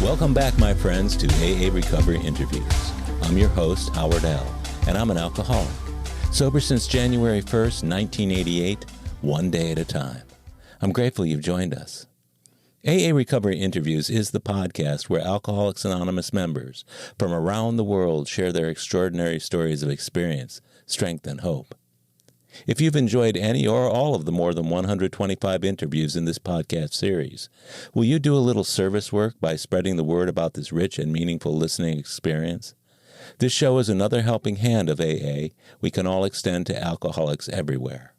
Welcome back, my friends, to AA Recovery Interviews. I'm your host, Howard L., and I'm an alcoholic. Sober since January 1st, 1988, one day at a time. I'm grateful you've joined us. AA Recovery Interviews is the podcast where Alcoholics Anonymous members from around the world share their extraordinary stories of experience, strength, and hope. If you've enjoyed any or all of the more than 125 interviews in this podcast series, will you do a little service work by spreading the word about this rich and meaningful listening experience? This show is another helping hand of AA we can all extend to alcoholics everywhere.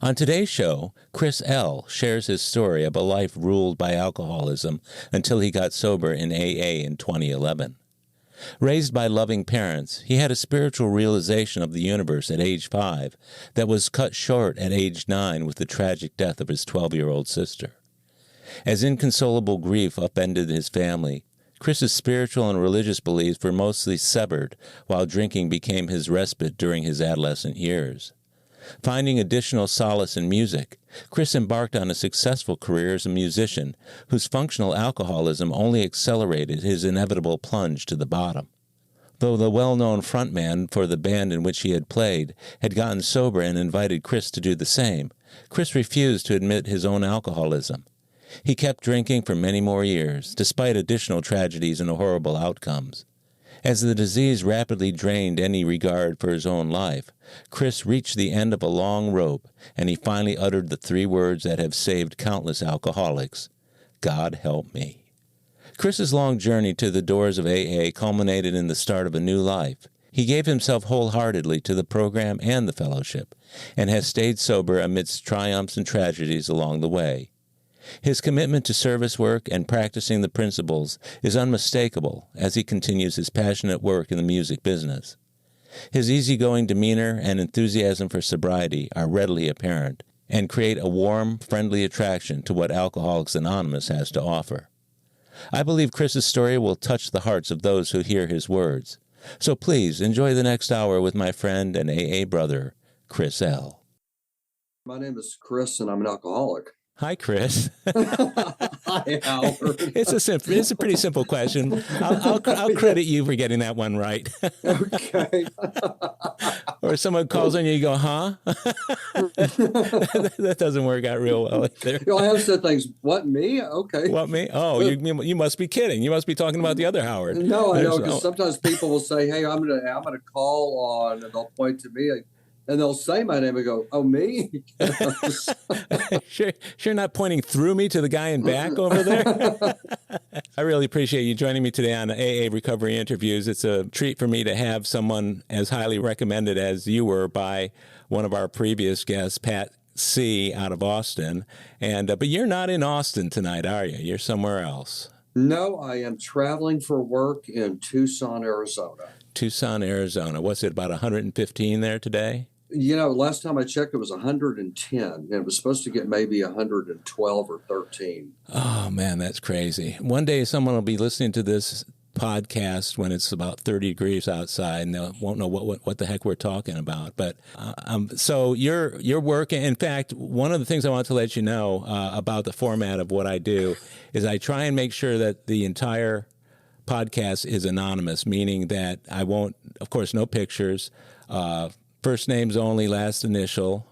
On today's show, Chris L. shares his story of a life ruled by alcoholism until he got sober in AA in 2011. Raised by loving parents, he had a spiritual realization of the universe at age 5 that was cut short at age 9 with the tragic death of his 12-year-old sister. As inconsolable grief upended his family, Chris's spiritual and religious beliefs were mostly severed, while drinking became his respite during his adolescent years. Finding additional solace in music, Chris embarked on a successful career as a musician whose functional alcoholism only accelerated his inevitable plunge to the bottom. Though the well-known frontman for the band in which he had played had gotten sober and invited Chris to do the same, Chris refused to admit his own alcoholism. He kept drinking for many more years, despite additional tragedies and horrible outcomes. As the disease rapidly drained any regard for his own life, Chris reached the end of a long rope, and he finally uttered the 3 words that have saved countless alcoholics: God help me. Chris's long journey to the doors of AA culminated in the start of a new life. He gave himself wholeheartedly to the program and the fellowship, and has stayed sober amidst triumphs and tragedies along the way. His commitment to service work and practicing the principles is unmistakable as he continues his passionate work in the music business. His easygoing demeanor and enthusiasm for sobriety are readily apparent and create a warm, friendly attraction to what Alcoholics Anonymous has to offer. I believe Chris's story will touch the hearts of those who hear his words. So please enjoy the next hour with my friend and AA brother, Chris L. My name is Chris, and I'm an alcoholic. Hi, Chris. Hi, Howard. It's a pretty simple question. I'll credit you for getting that one right. Okay. Or someone calls on you, you go, huh? That doesn't work out real well either. I have said things. What, me? Okay. What, me? Oh, you must be kidding. You must be talking about the other Howard. No, I know, because sometimes people will say, "Hey, I'm gonna call on," and they'll point to me. And they'll say my name and go, "Oh, me?" Sure not pointing through me to the guy in back over there? I really appreciate you joining me today on AA Recovery Interviews. It's a treat for me to have someone as highly recommended as you were by one of our previous guests, Pat C. out of Austin. But you're not in Austin tonight, are you? You're somewhere else. No, I am traveling for work in Tucson, Arizona. Tucson, Arizona. What's it, about 115 there today? Last time I checked, it was 110, and it was supposed to get maybe 112 or 13. Oh, man, that's crazy. One day someone will be listening to this podcast when it's about 30 degrees outside, and they won't know what the heck we're talking about. But so you're working. In fact, one of the things I want to let you know about the format of what I do is I try and make sure that the entire podcast is anonymous, meaning that I won't, of course, no pictures, first names only, last initial.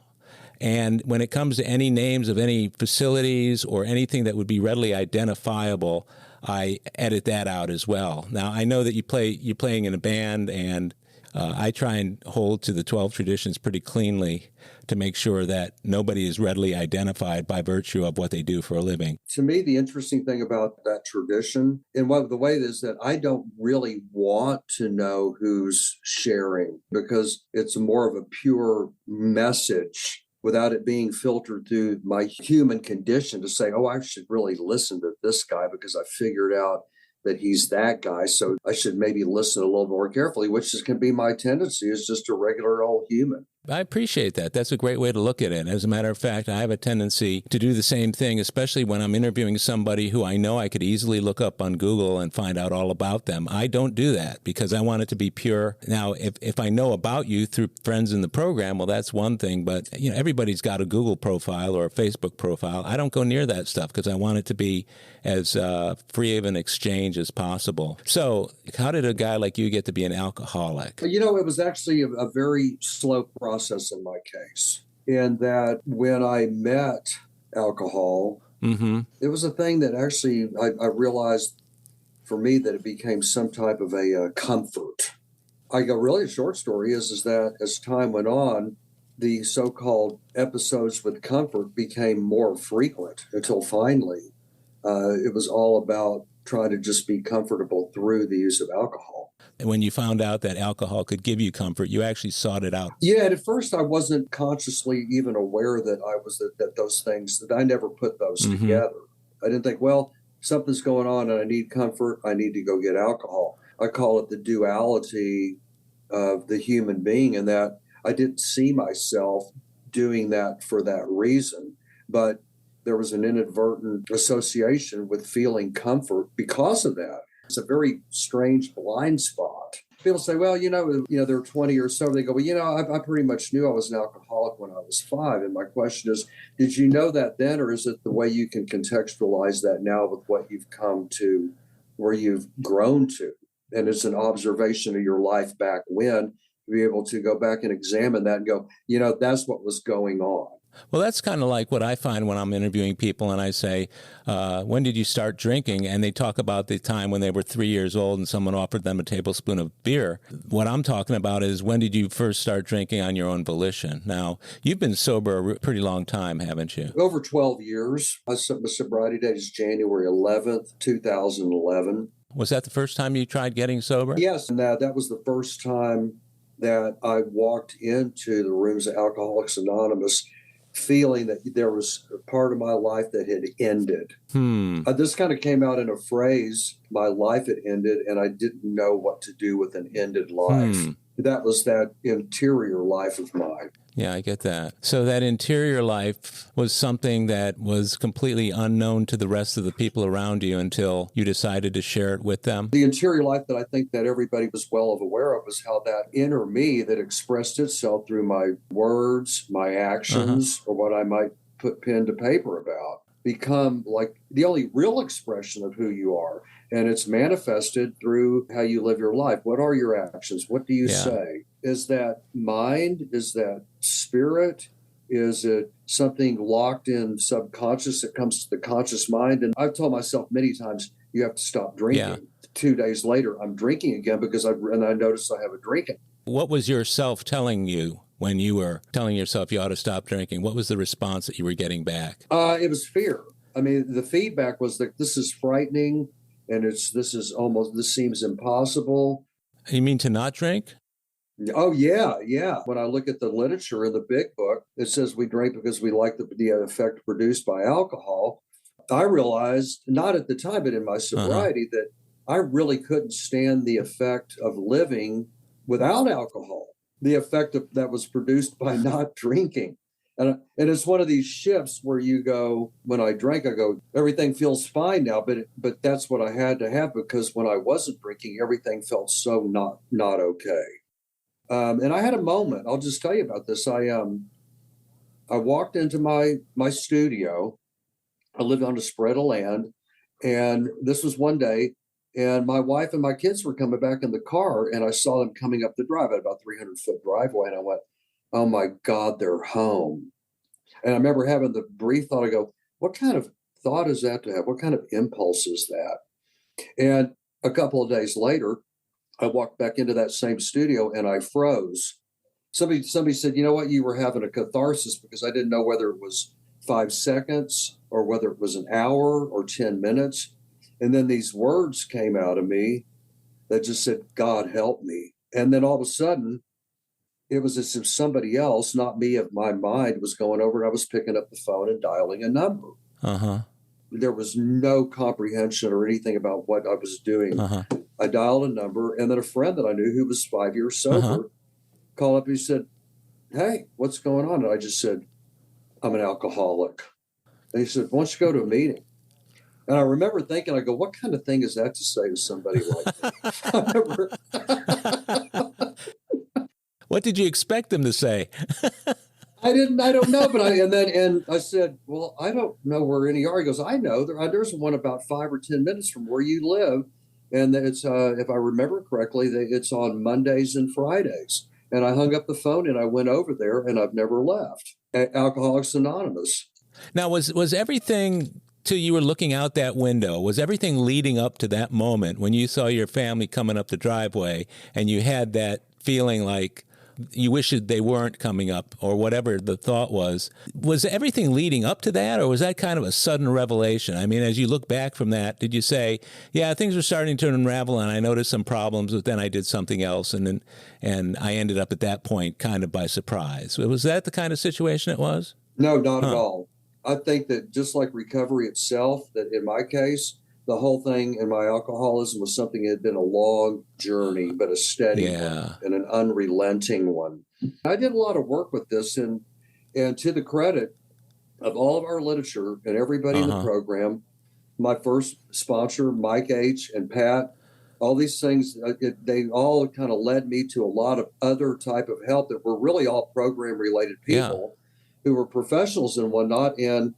And when it comes to any names of any facilities or anything that would be readily identifiable, I edit that out as well. Now, I know that you're playing in a band, and I try and hold to the 12 traditions pretty cleanly to make sure that nobody is readily identified by virtue of what they do for a living. To me, the interesting thing about that tradition, and the way it is that I don't really want to know who's sharing, because it's more of a pure message without it being filtered through my human condition to say, "Oh, I should really listen to this guy because I figured out that he's that guy, so I should maybe listen a little more carefully," which can be my tendency as just a regular old human. I appreciate that. That's a great way to look at it. As a matter of fact, I have a tendency to do the same thing, especially when I'm interviewing somebody who I know I could easily look up on Google and find out all about them. I don't do that because I want it to be pure. Now, if I know about you through friends in the program, well, that's one thing. But, everybody's got a Google profile or a Facebook profile. I don't go near that stuff because I want it to be as free of an exchange as possible. So how did a guy like you get to be an alcoholic? It was actually a very slow process in my case, in that when I met alcohol, it was a thing that actually I realized for me that it became some type of a comfort. Really, a short story is that as time went on, the so-called episodes with comfort became more frequent until finally it was all about trying to just be comfortable through the use of alcohol. And when you found out that alcohol could give you comfort, you actually sought it out. Yeah, and at first I wasn't consciously even aware that that those things, that I never put those together. I didn't think, well, something's going on and I need comfort, I need to go get alcohol. I call it the duality of the human being, and that I didn't see myself doing that for that reason, but there was an inadvertent association with feeling comfort because of that. It's a very strange blind spot. People say, well, they're 20 or so. They go, well, I pretty much knew I was an alcoholic when I was 5. And my question is, did you know that then, or is it the way you can contextualize that now with what you've come to, where you've grown to? And it's an observation of your life back when, to be able to go back and examine that and go, that's what was going on. Well, that's kind of like what I find when I'm interviewing people and I say, when did you start drinking? And they talk about the time when they were 3 years old and someone offered them a tablespoon of beer. What I'm talking about is, when did you first start drinking on your own volition? Now, you've been sober a pretty long time, haven't you? Over 12 years. My sobriety date is January 11th, 2011. Was that the first time you tried getting sober? Yes, and that was the first time that I walked into the rooms of Alcoholics Anonymous feeling that there was a part of my life that had ended. This kind of came out in a phrase, my life had ended, and I didn't know what to do with an ended life. That was that interior life of mine. Yeah, I get that. So that interior life was something that was completely unknown to the rest of the people around you until you decided to share it with them? The interior life that I think that everybody was well aware of was how that inner me that expressed itself through my words, my actions, or what I might put pen to paper about, become like the only real expression of who you are. And it's manifested through how you live your life. What are your actions? What do you say? Is that mind? Is that spirit? Is it something locked in subconscious that comes to the conscious mind? And I've told myself many times, you have to stop drinking. Yeah. 2 days later, I'm drinking again because I noticed I have a drinking. What was your self telling you when you were telling yourself you ought to stop drinking? What was the response that you were getting back? It was fear. I mean, the feedback was that this is frightening, and this seems impossible. You mean to not drink? Oh, yeah. When I look at the literature in the big book, it says we drink because we like the effect produced by alcohol. I realized, not at the time, but in my sobriety, that I really couldn't stand the effect of living without alcohol, the effect that was produced by not drinking. And it's one of these shifts where you go, when I drank, I go, everything feels fine now, but that's what I had to have, because when I wasn't drinking, everything felt so not okay. And I had a moment. I'll just tell you about this. I walked into my studio. I lived on a spread of land, and this was one day, and my wife and my kids were coming back in the car, and I saw them coming up the drive at about 300-foot driveway, and I went, oh my God, they're home. And I remember having the brief thought, I go, what kind of thought is that to have? What kind of impulse is that? And a couple of days later, I walked back into that same studio and I froze. Somebody said, you know what, you were having a catharsis, because I didn't know whether it was 5 seconds or whether it was an hour or 10 minutes. And then these words came out of me that just said, God help me. And then all of a sudden, it was as if somebody else, not me, of my mind, was going over, and I was picking up the phone and dialing a number. There was no comprehension or anything about what I was doing. I dialed a number, and then a friend that I knew who was 5 years sober called up and he said, hey, what's going on? And I just said, I'm an alcoholic. And he said, why don't you go to a meeting? And I remember thinking, I go, what kind of thing is that to say to somebody like me? I remember, What did you expect them to say? I don't know, but and I said, well, I don't know where any are. He goes, I know there's one about 5 or 10 minutes from where you live, and it's if I remember correctly, it's on Mondays and Fridays. And I hung up the phone and I went over there, and I've never left. Alcoholics Anonymous. Now, was everything till you were looking out that window? Was everything leading up to that moment when you saw your family coming up the driveway and you had that feeling like you wish they weren't coming up or whatever the thought was? Was everything leading up to that, or was that kind of a sudden revelation? I mean, as you look back from that, did you say, yeah, things were starting to unravel and I noticed some problems, but then I did something else and I ended up at that point kind of by surprise? Was that the kind of situation it was? No, not at all. I think that just like recovery itself, that in my case, the whole thing in my alcoholism was something that had been a long journey, but a steady one and an unrelenting one. I did a lot of work with this, and to the credit of all of our literature and everybody in the program, my first sponsor, Mike H. and Pat, all these things, they all kind of led me to a lot of other type of help that were really all program related people who were professionals and whatnot. And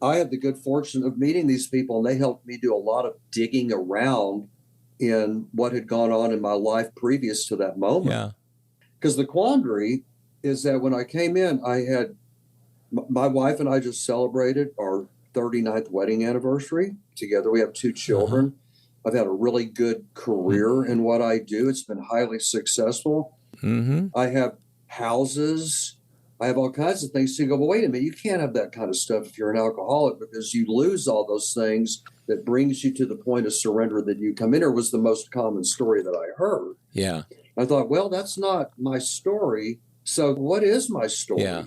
I had the good fortune of meeting these people, and they helped me do a lot of digging around in what had gone on in my life previous to that moment. Yeah. Because the quandary is that when I came in, I had my wife and I just celebrated our 39th wedding anniversary together. We have 2 children. I've had a really good career in what I do. It's been highly successful. I have houses. I have all kinds of things. So you go, well, wait a minute, you can't have that kind of stuff if you're an alcoholic, because you lose all those things that brings you to the point of surrender that you come in here, was the most common story that I heard. Yeah. I thought, well, that's not my story. So what is my story? Yeah.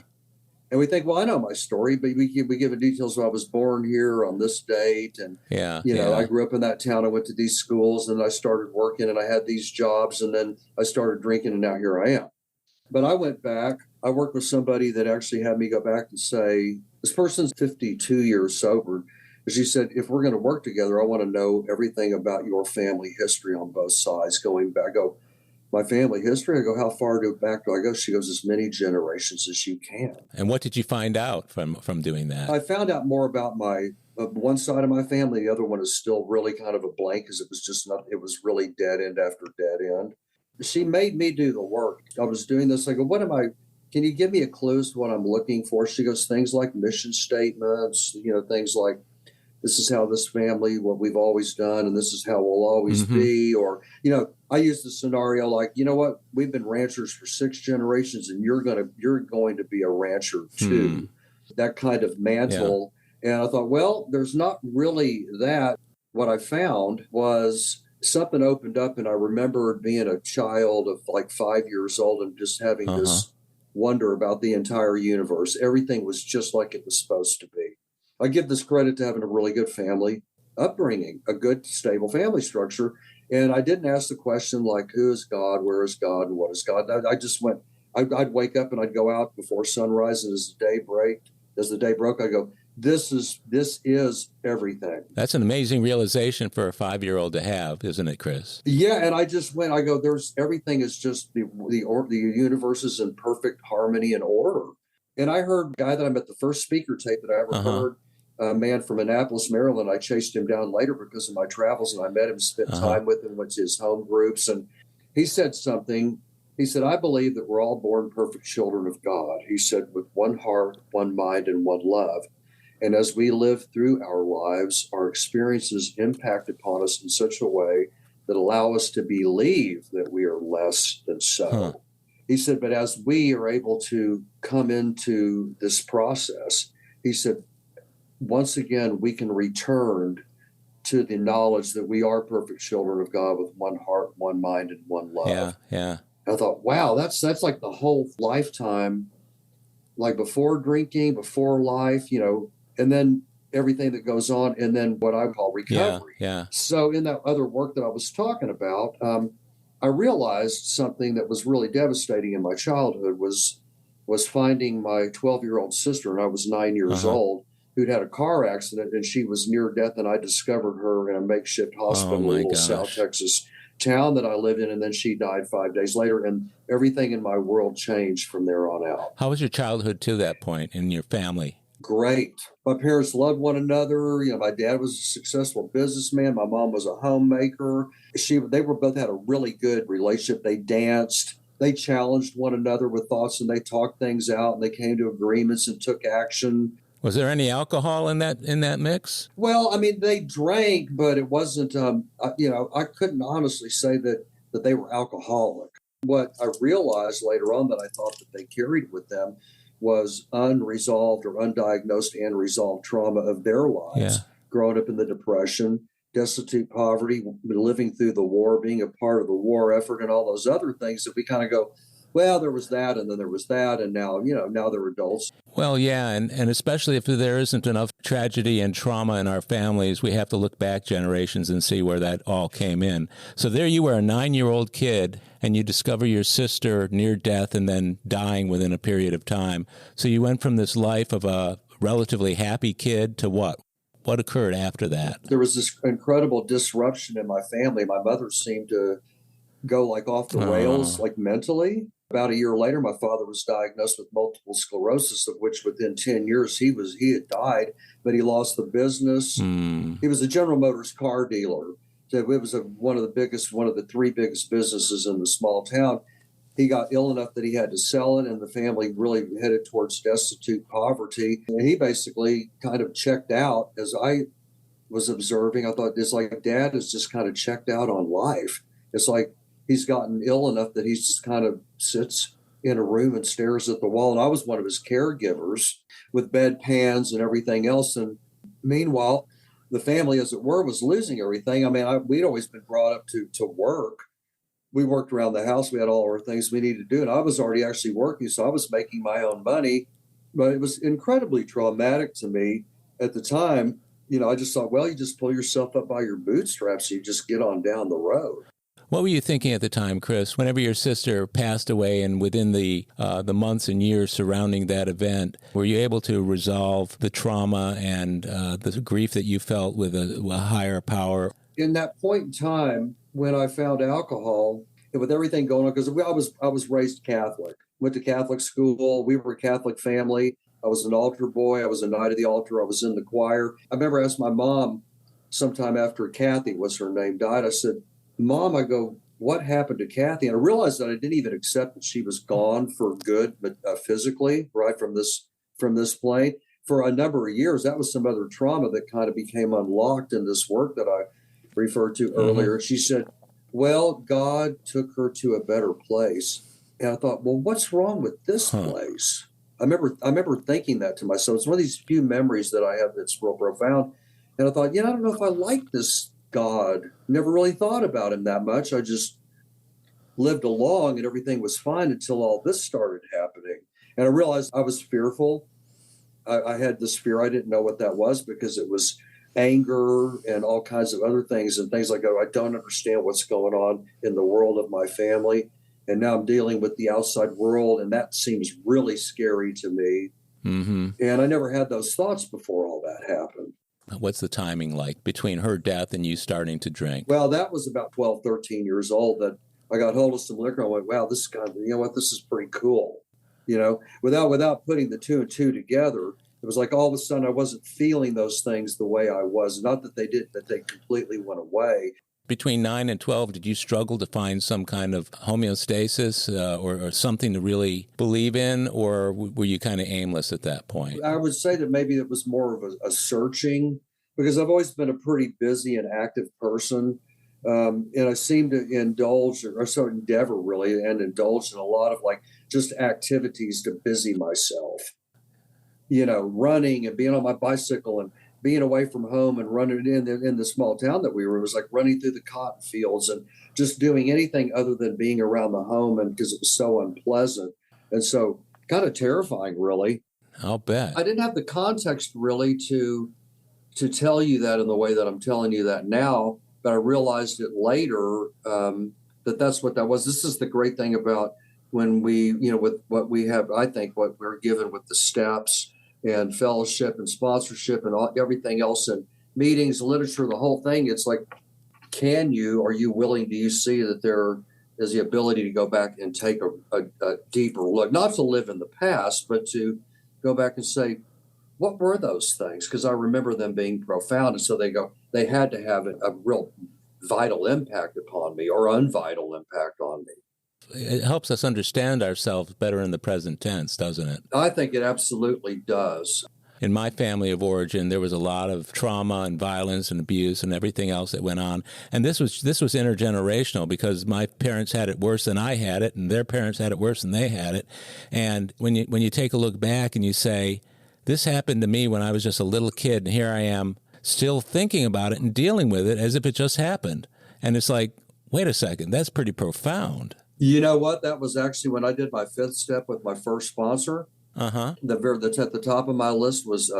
And we think, well, I know my story, but we give the details. I was born here on this date. And, I grew up in that town. I went to these schools, and I started working, and I had these jobs, and then I started drinking, and now here I am. But I went back. I worked with somebody that actually had me go back and say, this person's 52 years sober. And she said, if we're going to work together, I want to know everything about your family history on both sides going back. I go, my family history? I go, how far back do I go? She goes, as many generations as you can. And what did you find out from doing that? I found out more about my one side of my family. The other one is still really kind of a blank, because it was just not, it was really dead end after dead end. She made me do the work. I was doing this. I go, can you give me a clue as to what I'm looking for? She goes, things like mission statements, things like, this is how this family, what we've always done, and this is how we'll always be. Or, I use the scenario like, you know what, we've been ranchers for 6 generations, and you're going to be a rancher too. That kind of mantle. Yeah. And I thought, well, there's not really that. What I found was something opened up, and I remembered being a child of like 5 years old and just having this wonder about the entire universe. Everything was just like it was supposed to be. I give this credit to having a really good family upbringing, a good, stable family structure. And I didn't ask the question like, who is God, where is God, and what is God? I just went, I'd wake up and I'd go out before sunrise, and as the day broke, I go, this is everything. That's an amazing realization for a 5-year-old to have, isn't it, Chris? Yeah, and I just went, I go, everything is just the universe is in perfect harmony and order. And I heard a guy that I met, the first speaker tape that I ever heard, a man from Annapolis, Maryland. I chased him down later because of my travels, and I met him, spent time with him, went to his home groups, and he said something. He said, I believe that we're all born perfect children of God. He said, with one heart, one mind, and one love. And as we live through our lives, our experiences impact upon us in such a way that allow us to believe that we are less than so. He said, but as we are able to come into this process, he said, once again, we can return to the knowledge that we are perfect children of God with one heart, one mind, and one love. Yeah. I thought, wow, that's like the whole lifetime, like before drinking, before life, and then everything that goes on, and then what I call recovery. Yeah. So in that other work that I was talking about, I realized something that was really devastating in my childhood was was finding my 12-year-old sister, and I was 9 years old, who'd had a car accident, and she was near death, and I discovered her in a makeshift hospital Oh in a my little South gosh. Texas town that I lived in, and then she died 5 days later, and everything in my world changed from there on out. How was your childhood to that point in your family? Great. My parents loved one another. My dad was a successful businessman. My mom was a homemaker. They were both had a really good relationship. They danced. They challenged one another with thoughts, and they talked things out, and they came to agreements and took action. Was there any alcohol in that mix? Well, I mean, they drank, but it wasn't. I couldn't honestly say that they were alcoholic. What I realized later on that I thought that they carried with them was unresolved or undiagnosed and resolved trauma of their lives. Yeah. Growing up in the Depression, destitute poverty, living through the war, being a part of the war effort, and all those other things that we kind of go, well, there was that, and then there was that, and now they're adults. Well, yeah, and especially if there isn't enough tragedy and trauma in our families, we have to look back generations and see where that all came in. So there you were, a 9-year-old kid, and you discover your sister near death and then dying within a period of time. So you went from this life of a relatively happy kid to what? What occurred after that? There was this incredible disruption in my family. My mother seemed to go like off the rails, like mentally. About a year later, my father was diagnosed with multiple sclerosis, of which within 10 years he had died, but he lost the business. He was a General Motors car dealer. So it was one of the three biggest businesses in the small town. He got ill enough that he had to sell it, and the family really headed towards destitute poverty. And he basically kind of checked out. As I was observing, I thought, it's like Dad is just kind of checked out on life. It's like he's gotten ill enough that he's just kind of sits in a room and stares at the wall. And I was one of his caregivers with bedpans and everything else. And meanwhile, the family, as it were, was losing everything. I mean, we'd always been brought up to work. We worked around the house. We had all our things we needed to do. And I was already actually working, so I was making my own money. But it was incredibly traumatic to me at the time. I just thought, well, you just pull yourself up by your bootstraps. You just get on down the road. What were you thinking at the time, Chris, whenever your sister passed away and within the months and years surrounding that event, were you able to resolve the trauma and the grief that you felt with a higher power? In that point in time, when I found alcohol, and with everything going on, because I was raised Catholic, went to Catholic school, we were a Catholic family. I was an altar boy. I was a knight of the altar. I was in the choir. I remember asking my mom sometime after Kathy was her name died, I said, Mom, I go, what happened to Kathy? And I realized that I didn't even accept that she was gone for good, but physically, right, from this plane. For a number of years, that was some other trauma that kind of became unlocked in this work that I referred to earlier. She said, well, God took her to a better place. And I thought, well, what's wrong with this place? I remember thinking that to myself. It's one of these few memories that I have that's real profound. And I thought, I don't know if I like this God. Never really thought about him that much. I just lived along and everything was fine until all this started happening. And I realized I was fearful. I had this fear. I didn't know what that was because it was anger and all kinds of other things and things like, oh, I don't understand what's going on in the world of my family. And now I'm dealing with the outside world, and that seems really scary to me. And I never had those thoughts before all that happened. What's the timing like between her death and you starting to drink? Well, that was about 12, 13 years old that I got hold of some liquor. I went, wow, this is kind of, this is pretty cool. Without putting the two and two together, it was like all of a sudden I wasn't feeling those things the way I was. Not that they didn't, that they completely went away. Between 9 and 12, did you struggle to find some kind of homeostasis or something to really believe in, or were you kind of aimless at that point? I would say that maybe it was more of a searching, because I've always been a pretty busy and active person. And I seem to indulge or endeavor really and indulge in a lot of just activities to busy myself, running and being on my bicycle and being away from home and running in the small town that we were. It was like running through the cotton fields and just doing anything other than being around the home, and because it was so unpleasant and so kind of terrifying, really. I'll bet. I didn't have the context really to tell you that in the way that I'm telling you that now, but I realized it later that that's what that was. This is the great thing about when we, with what we have, I think what we're given with the steps and fellowship and sponsorship and everything else and meetings, literature, the whole thing, it's like, are you willing, do you see that there is the ability to go back and take a deeper look, not to live in the past, but to go back and say, what were those things? Because I remember them being profound. And so they had to have a real vital impact upon me or unvital impact on me. It helps us understand ourselves better in the present tense, doesn't it? I think it absolutely does. In my family of origin, there was a lot of trauma and violence and abuse and everything else that went on. And this was intergenerational because my parents had it worse than I had it, and their parents had it worse than they had it. And when you take a look back and you say, this happened to me when I was just a little kid, and here I am still thinking about it and dealing with it as if it just happened. And it's like, wait a second, that's pretty profound. You know what? That was actually when I did my 5th step with my first sponsor. At the top of my list was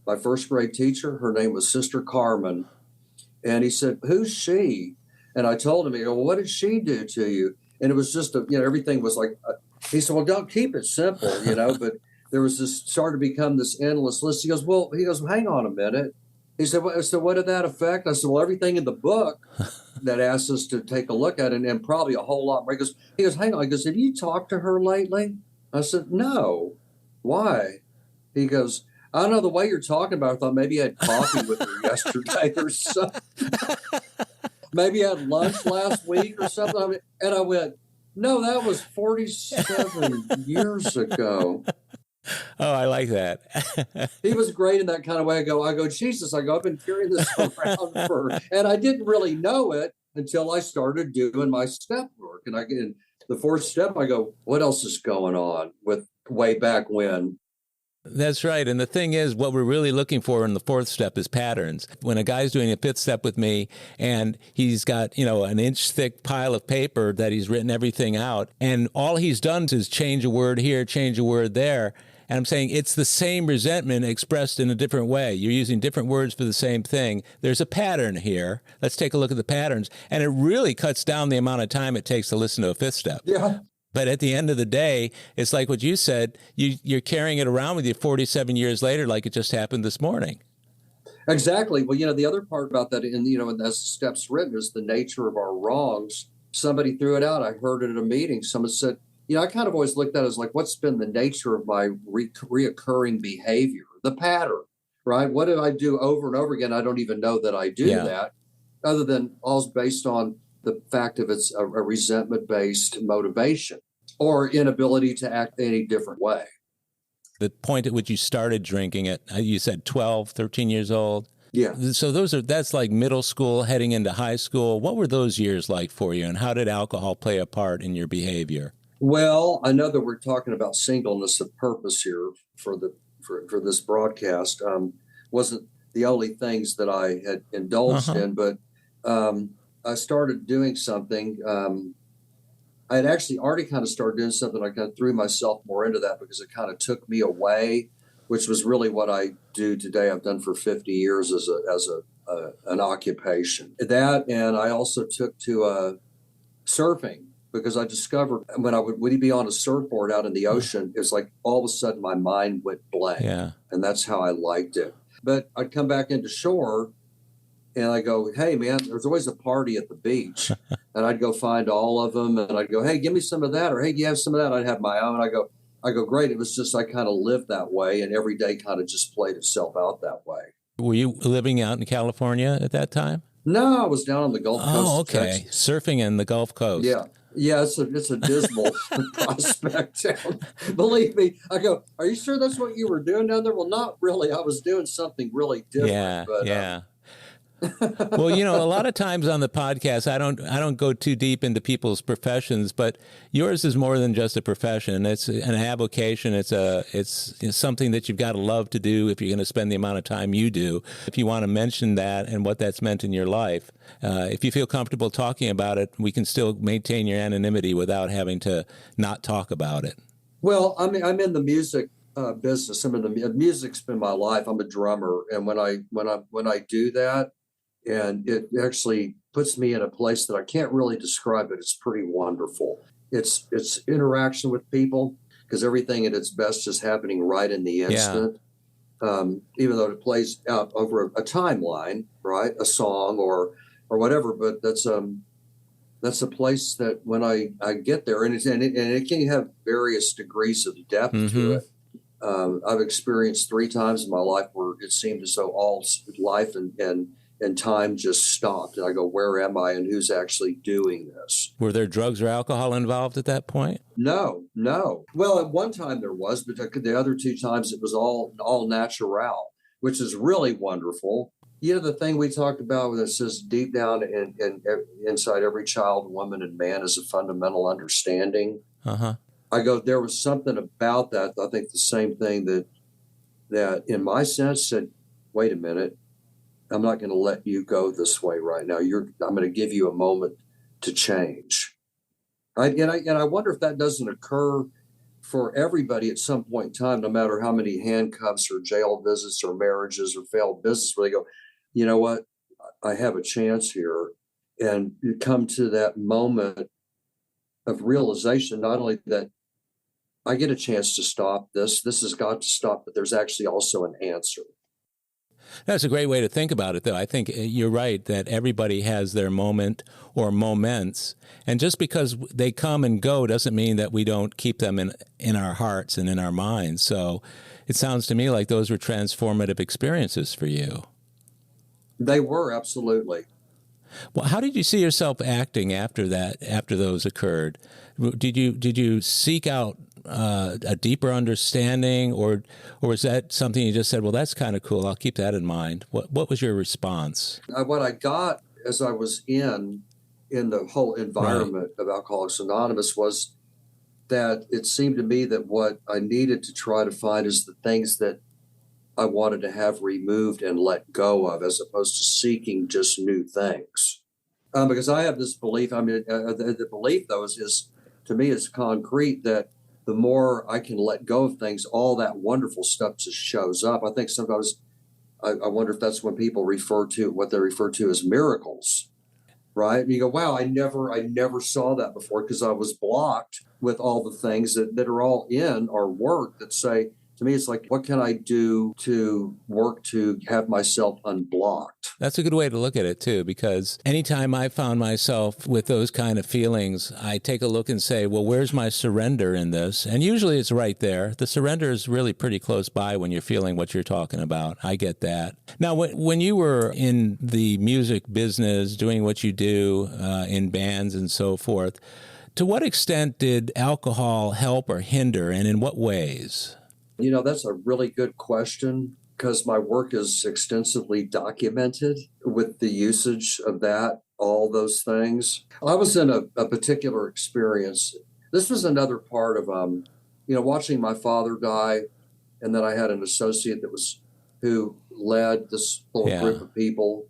my first grade teacher. Her name was Sister Carmen. And he said, who's she? And I told him, well, what did she do to you? And it was just, everything was like, he said, well, don't keep it simple, but there was this, started to become this endless list. He goes, hang on a minute. He said, so what did that affect? I said, well, everything in the book that asks us to take a look at it, and probably a whole lot more. He goes, hang on. He goes, have you talked to her lately? I said, no. Why? He goes, I don't know, the way you're talking about it, I thought maybe you had coffee with her yesterday or something. Maybe you had lunch last week or something. And I went, no, that was 47 years ago. Oh, I like that. He was great in that kind of way. I go, Jesus, I've been carrying this around and I didn't really know it until I started doing my step work. And in the 4th step, I go, what else is going on with way back when? That's right. And the thing is, what we're really looking for in the 4th step is patterns. When a guy's doing a 5th step with me and he's got, an inch thick pile of paper that he's written everything out, and all he's done is change a word here, change a word there. And I'm saying it's the same resentment expressed in a different way. You're using different words for the same thing. There's a pattern here. Let's take a look at the patterns. And it really cuts down the amount of time it takes to listen to a 5th step. Yeah. But at the end of the day, it's like what you said, you're carrying it around with you 47 years later like it just happened this morning. Exactly. Well, the other part about that, and as the steps written, is the nature of our wrongs. Somebody threw it out. I heard it at a meeting. Someone said, I kind of always looked at it as like, what's been the nature of my reoccurring behavior, the pattern, right? What did I do over and over again? I don't even know that I do that, other than all's based on the fact of it's a resentment-based motivation or inability to act any different way. The point at which you started drinking it, you said 12, 13 years old. Yeah. So that's like middle school, heading into high school. What were those years like for you, and how did alcohol play a part in your behavior? Well, I know that we're talking about singleness of purpose here for this broadcast. Wasn't the only things that I had indulged in, but I started doing something. I had actually already kind of started doing something. I kind of threw myself more into that because it kind of took me away, which was really what I do today. I've done for 50 years as an occupation. That, and I also took to surfing, because I discovered when would be on a surfboard out in the ocean, it's like all of a sudden my mind went blank. Yeah. And that's how I liked it. But I'd come back into shore and I go, hey, man, there's always a party at the beach. And I'd go find all of them. And I'd go, hey, give me some of that. Or, hey, do you have some of that? I'd have my own. I go, great. It was just I kind of lived that way. And every day kind of just played itself out that way. Were you living out in California at that time? No, I was down on the Gulf Coast. Oh, okay. Surfing in the Gulf Coast. Yeah. Yeah, it's a dismal prospect town. Believe me. I go, are you sure that's what you were doing down there? Well, not really. I was doing something really different. Yeah, but, yeah. Well, a lot of times on the podcast, I don't go too deep into people's professions, but yours is more than just a profession. It's an avocation. It's something that you've got to love to do if you're going to spend the amount of time you do. If you want to mention that and what that's meant in your life, if you feel comfortable talking about it, we can still maintain your anonymity without having to not talk about it. Well, I'm in the music business. Music's been my life. I'm a drummer, and when I do that. And it actually puts me in a place that I can't really describe it. It's pretty wonderful. It's interaction with people, because everything at its best is happening right in the instant. Even though it plays out over a timeline, right? A song or whatever, but that's a place that when I get there, and it can have various degrees of depth to it. I've experienced 3 times in my life where it seemed as though all life and time just stopped. And I go, where am I and who's actually doing this? Were there drugs or alcohol involved at that point? No. Well, at one time there was, but the other 2 times it was all natural, which is really wonderful. You know, the thing we talked about that says deep down inside every child, woman, and man is a fundamental understanding. I go, there was something about that. I think the same thing that in my sense said, wait a minute, I'm not going to let you go this way right now. I'm going to give you a moment to change. I wonder if that doesn't occur for everybody at some point in time, no matter how many handcuffs or jail visits or marriages or failed business, where they go, you know what, I have a chance here. And you come to that moment of realization, not only that I get a chance to stop this has got to stop, but there's actually also an answer. That's a great way to think about it, though. I think you're right that everybody has their moment or moments. And just because they come and go doesn't mean that we don't keep them in our hearts and in our minds. So it sounds to me like those were transformative experiences for you. They were, absolutely. Well, how did you see yourself acting after those occurred? Did you seek out a deeper understanding, or was that something you just said, well, that's kind of cool, I'll keep that in mind? What was your response? What I got as I was in the whole environment of Alcoholics Anonymous was that it seemed to me that what I needed to try to find is the things that I wanted to have removed and let go of, as opposed to seeking just new things. Because I have this belief, the belief, though, is to me is concrete, that the more I can let go of things, all that wonderful stuff just shows up. I think sometimes I wonder if that's when people refer to what they refer to as miracles, right? And you go, wow, I never saw that before, because I was blocked with all the things that are all in our work that say, to me, it's like, what can I do to work to have myself unblocked? That's a good way to look at it, too, because anytime I found myself with those kind of feelings, I take a look and say, well, where's my surrender in this? And usually it's right there. The surrender is really pretty close by when you're feeling what you're talking about. I get that. Now, when you were in the music business, doing what you do in bands and so forth, to what extent did alcohol help or hinder, and in what ways? You know, that's a really good question, because my work is extensively documented with the usage of all those things. I was in a particular experience. This was another part of, watching my father die. And then I had an associate who led this little group of people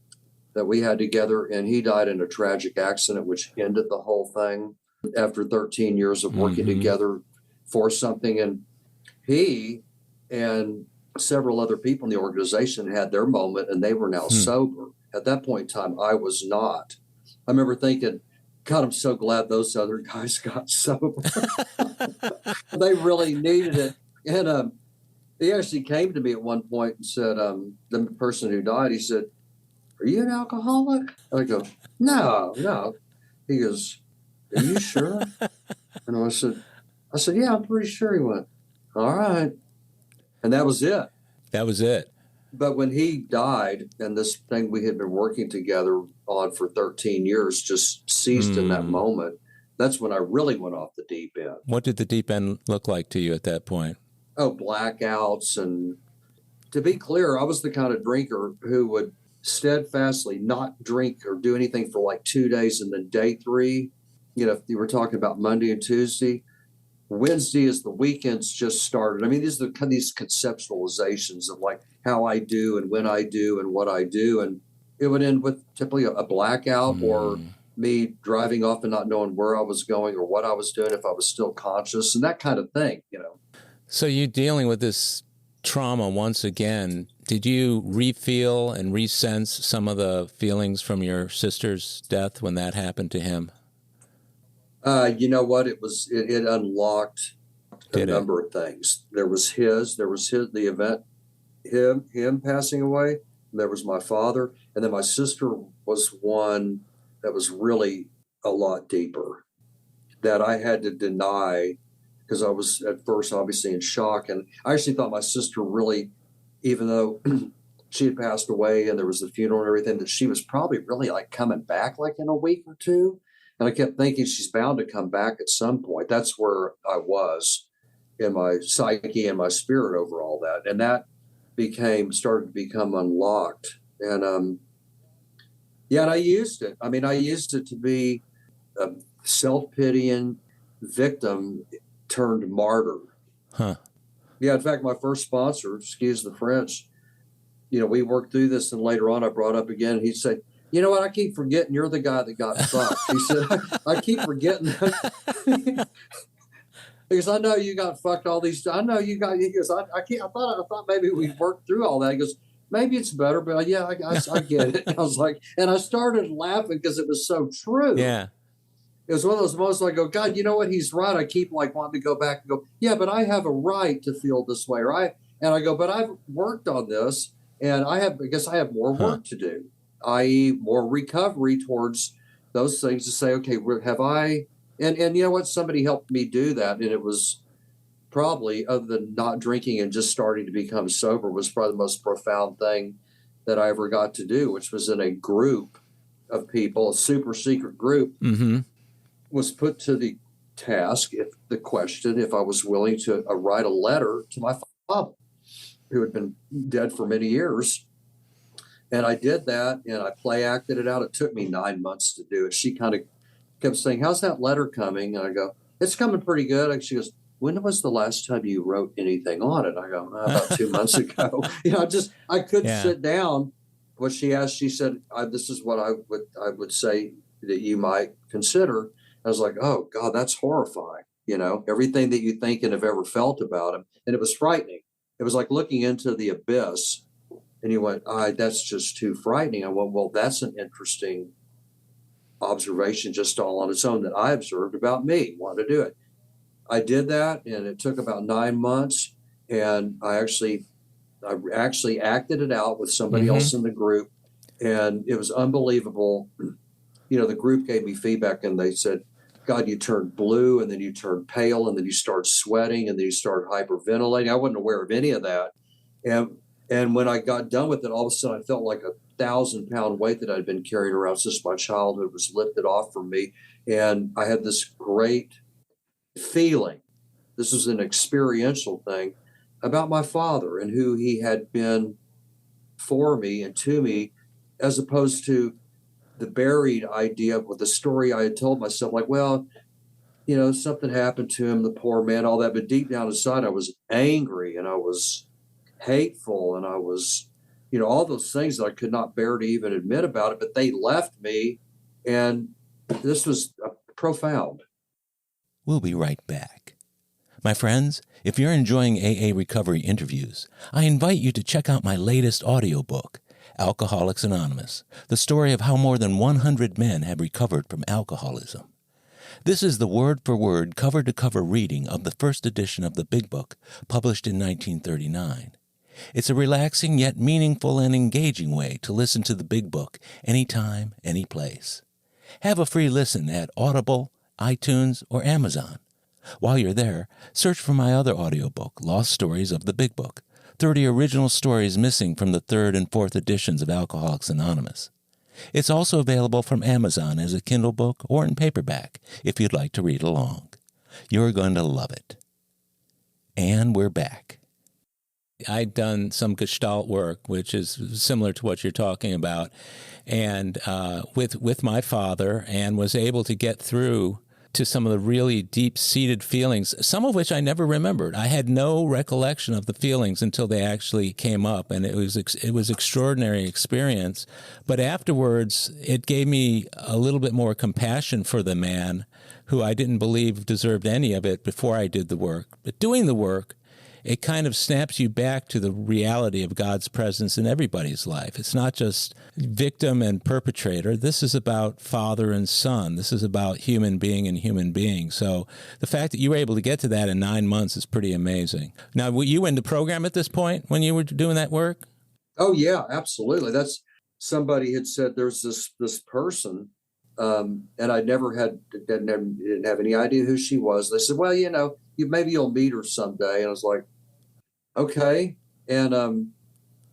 that we had together. And he died in a tragic accident, which ended the whole thing after 13 years of working together for something. And he and several other people in the organization had their moment, and they were now sober. At that point in time, I was not. I remember thinking, God, I'm so glad those other guys got sober. They really needed it. And he actually came to me at one point and said, the person who died, he said, "Are you an alcoholic?" And I go, No. He goes, "Are you sure?" And I said, "Yeah, I'm pretty sure." He went, "All right." And that was it. That was it. But when he died, and this thing we had been working together on for 13 years just ceased in that moment, that's when I really went off the deep end. What did the deep end look like to you at that point? Oh, blackouts. And to be clear, I was the kind of drinker who would steadfastly not drink or do anything for like 2 days, and then day 3, if you were talking about Monday and Tuesday, Wednesday as the weekends just started. I mean, these are these conceptualizations of like how I do and when I do and what I do. And it would end with typically a blackout or me driving off and not knowing where I was going or what I was doing, if I was still conscious, and that kind of thing, So you dealing with this trauma once again, did you re-feel and re-sense some of the feelings from your sister's death when that happened to him? You know what? It unlocked a Did it? number of things. There was the event, him passing away. There was my father, and then my sister was one that was really a lot deeper that I had to deny because I was at first obviously in shock. And I actually thought my sister really, even though she had passed away and there was the funeral and everything, that she was probably really like coming back like in a week or two. And I kept thinking she's bound to come back at some point. That's where I was in my psyche and my spirit over all that. And that started to become unlocked. And yeah, and I used it. I mean, I used it to be a self-pitying victim turned martyr. Huh. Yeah, in fact, my first sponsor, excuse the French, we worked through this, and later on I brought up again. He'd say, "You know what? I keep forgetting you're the guy that got fucked." He said, "I keep forgetting that." Because I know you got fucked all these. I know you got. He goes, I can't. I thought maybe we worked through all that. He goes, maybe it's better, but yeah, I get it. I was like, and I started laughing because it was so true. Yeah. It was one of those moments where I go, God, you know what? He's right. I keep like wanting to go back and go, yeah, but I have a right to feel this way, right? And I go, but I've worked on this, and I guess I have more work to do, i.e., more recovery towards those things to say, okay, have I? And you know what? Somebody helped me do that, and it was probably, other than not drinking and just starting to become sober, was probably the most profound thing that I ever got to do, which was in a group of people, a super secret group. Mm-hmm. Was put to the task, if I was willing to write a letter to my father, who had been dead for many years. And I did that, and I play acted it out. It took me 9 months to do it. She kind of kept saying, "How's that letter coming?" And I go, "It's coming pretty good." And she goes, "When was the last time you wrote anything on it?" I go, "About 2 months ago." I couldn't sit down. What she asked, she said, "This is what I would say that you might consider." I was like, oh, God, that's horrifying. Everything that you think and have ever felt about him. And it was frightening. It was like looking into the abyss. And you went, that's just too frightening. I went, well, that's an interesting observation just all on its own that I observed about me, wanting to do it. I did that, and it took about 9 months. And I actually acted it out with somebody else in the group. And it was unbelievable. The group gave me feedback, and they said, God, you turned blue, and then you turned pale, and then you start sweating, and then you start hyperventilating. I wasn't aware of any of that. And when I got done with it, all of a sudden I felt like 1,000-pound weight that I'd been carrying around since my childhood was lifted off from me. And I had this great feeling. This was an experiential thing about my father and who he had been for me and to me, as opposed to the buried idea with the story I had told myself, like, well, something happened to him, the poor man, all that. But deep down inside, I was angry, and I was hateful, and I was, all those things that I could not bear to even admit about it, but they left me. And this was profound. We'll be right back. My friends, if you're enjoying AA Recovery interviews, I invite you to check out my latest audiobook, Alcoholics Anonymous, the story of how more than 100 men have recovered from alcoholism. This is the word-for-word, cover-to-cover reading of the first edition of the Big Book, published in 1939. It's a relaxing yet meaningful and engaging way to listen to the Big Book anytime, any place. Have a free listen at Audible, iTunes, or Amazon. While you're there, search for my other audiobook, Lost Stories of the Big Book, 30 original stories missing from the third and fourth editions of Alcoholics Anonymous. It's also available from Amazon as a Kindle book or in paperback if you'd like to read along. You're going to love it. And we're back. I'd done some Gestalt work, which is similar to what you're talking about, and with my father, and was able to get through to some of the really deep-seated feelings, some of which I never remembered. I had no recollection of the feelings until they actually came up, and it was extraordinary experience. But afterwards, it gave me a little bit more compassion for the man who I didn't believe deserved any of it before I did the work. But doing the work, it kind of snaps you back to the reality of God's presence in everybody's life. It's not just victim and perpetrator. This is about father and son. This is about human being and human being. So the fact that you were able to get to that in 9 months is pretty amazing. Now, were you in the program at this point when you were doing that work? Oh, yeah, absolutely. That's somebody had said there's this person, and I didn't have any idea who she was. They said, well, maybe you'll meet her someday. And I was like, okay. And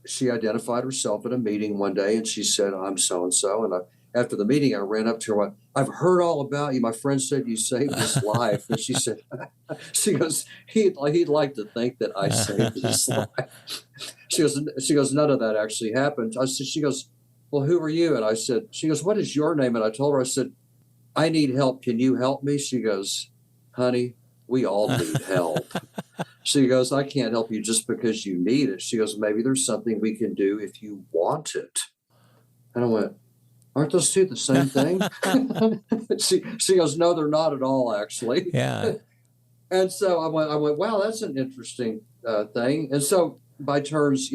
she identified herself at a meeting one day, and she said, I'm so-and-so. And after the meeting, I ran up to her and went, I've heard all about you. My friend said you saved his life. And she said, she goes, he'd like to think that I saved his life. She goes, none of that actually happened. She goes, well, who are you? And I said, she goes, what is your name? And I told her, I said, I need help. Can you help me? She goes, honey, we all need help. She goes, I can't help you just because you need it. She goes, maybe there's something we can do if you want it. And I went, aren't those two the same thing? She goes, no, they're not at all, actually. Yeah. And so I went, wow, that's an interesting thing. And so by turns,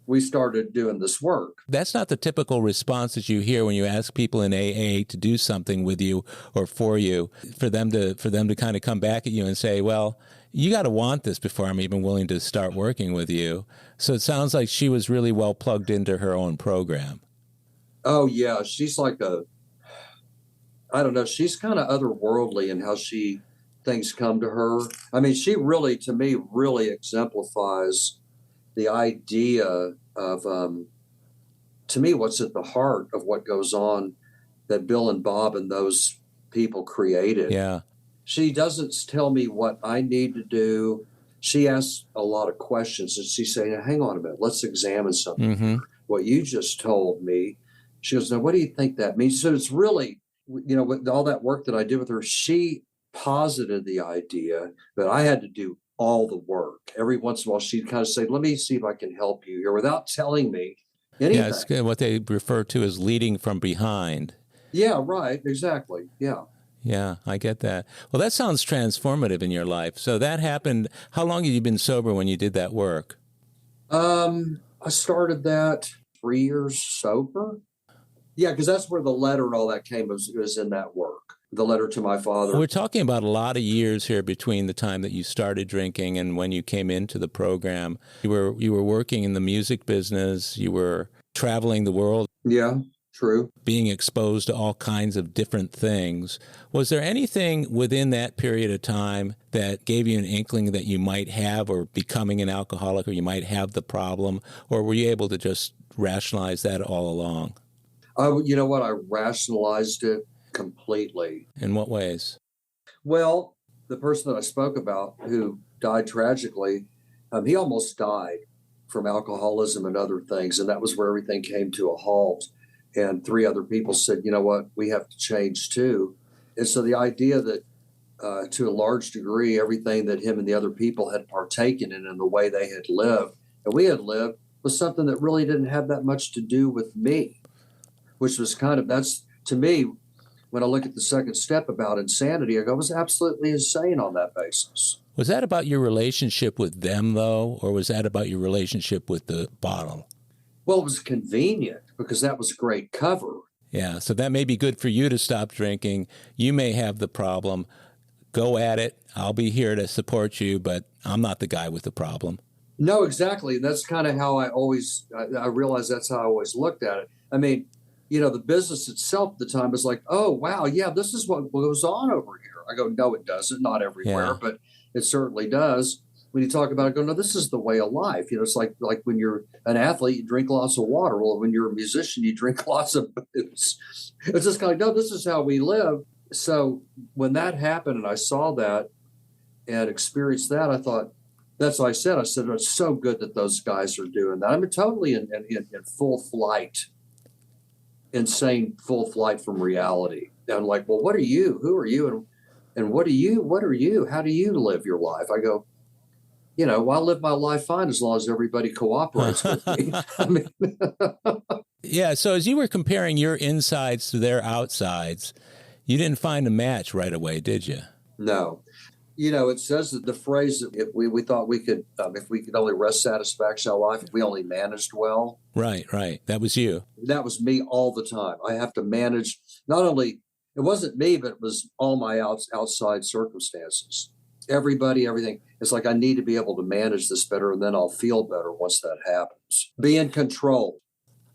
we started doing this work. That's not the typical response that you hear when you ask people in AA to do something with you or for you, for them to kind of come back at you and say, well, you got to want this before I'm even willing to start working with you. So it sounds like she was really well plugged into her own program. Oh, yeah. She's like I don't know, she's kind of otherworldly in how things come to her. I mean, she really, to me, really exemplifies the idea of, to me, what's at the heart of what goes on that Bill and Bob and those people created. Yeah. She doesn't tell me what I need to do. She asks a lot of questions, and she's saying, hang on a minute, let's examine something. Mm-hmm. What you just told me. She goes, now, what do you think that means? So it's really, with all that work that I did with her, she posited the idea, but I had to do all the work. Every once in a while, she'd kind of say, let me see if I can help you here without telling me anything. Yeah, it's what they refer to as leading from behind. Yeah, right. Exactly. Yeah. Yeah, I get that. Well, that sounds transformative in your life. So that happened. How long had you been sober when you did that work? I started that 3 years sober. Yeah, because that's where the letter and all that came, was in that work. The letter to my father. We're talking about a lot of years here between the time that you started drinking and when you came into the program. You were working in the music business. You were traveling the world. Yeah, true. Being exposed to all kinds of different things. Was there anything within that period of time that gave you an inkling that you might have or becoming an alcoholic, or you might have the problem? Or were you able to just rationalize that all along? You know what? I rationalized it completely. In what ways? Well, the person that I spoke about who died tragically, he almost died from alcoholism and other things. And that was where everything came to a halt. And 3 other people said, you know what, we have to change too. And so the idea that to a large degree, everything that him and the other people had partaken in and the way they had lived and we had lived was something that really didn't have that much to do with me, which was that's, to me, when I look at the second step about insanity, I go, I was absolutely insane on that basis. Was that about your relationship with them, though, or was that about your relationship with the bottle? Well, it was convenient because that was great cover. Yeah, so that may be good for you to stop drinking. You may have the problem. Go at it. I'll be here to support you, but I'm not the guy with the problem. No, exactly. And that's kind of how I realized that's how I always looked at it. I mean, the business itself at the time was like, oh, wow, yeah, this is what goes on over here. I go, no, it doesn't. Not everywhere, but it certainly does. When you talk about it, I go, no, this is the way of life. It's like when you're an athlete, you drink lots of water. Well, when you're a musician, you drink lots of booze. It's just kind of, no, this is how we live. So when that happened and I saw that and experienced that, I thought, that's what I said. It's so good that those guys are doing that. I'm totally in full flight. Insane full flight from reality. And I'm like, well, what are you? Who are you? And what are you? How do you live your life? I go, I live my life fine as long as everybody cooperates with me. I mean, yeah. So as you were comparing your insides to their outsides, you didn't find a match right away, did you? No. It says that the phrase that if we thought we could, if we could only rest satisfaction in our life, if we only managed well. Right, right. That was you. That was me all the time. I have to manage, not only, it wasn't me, but it was all my outside circumstances. Everybody, everything. It's like I need to be able to manage this better, and then I'll feel better once that happens. Be in control.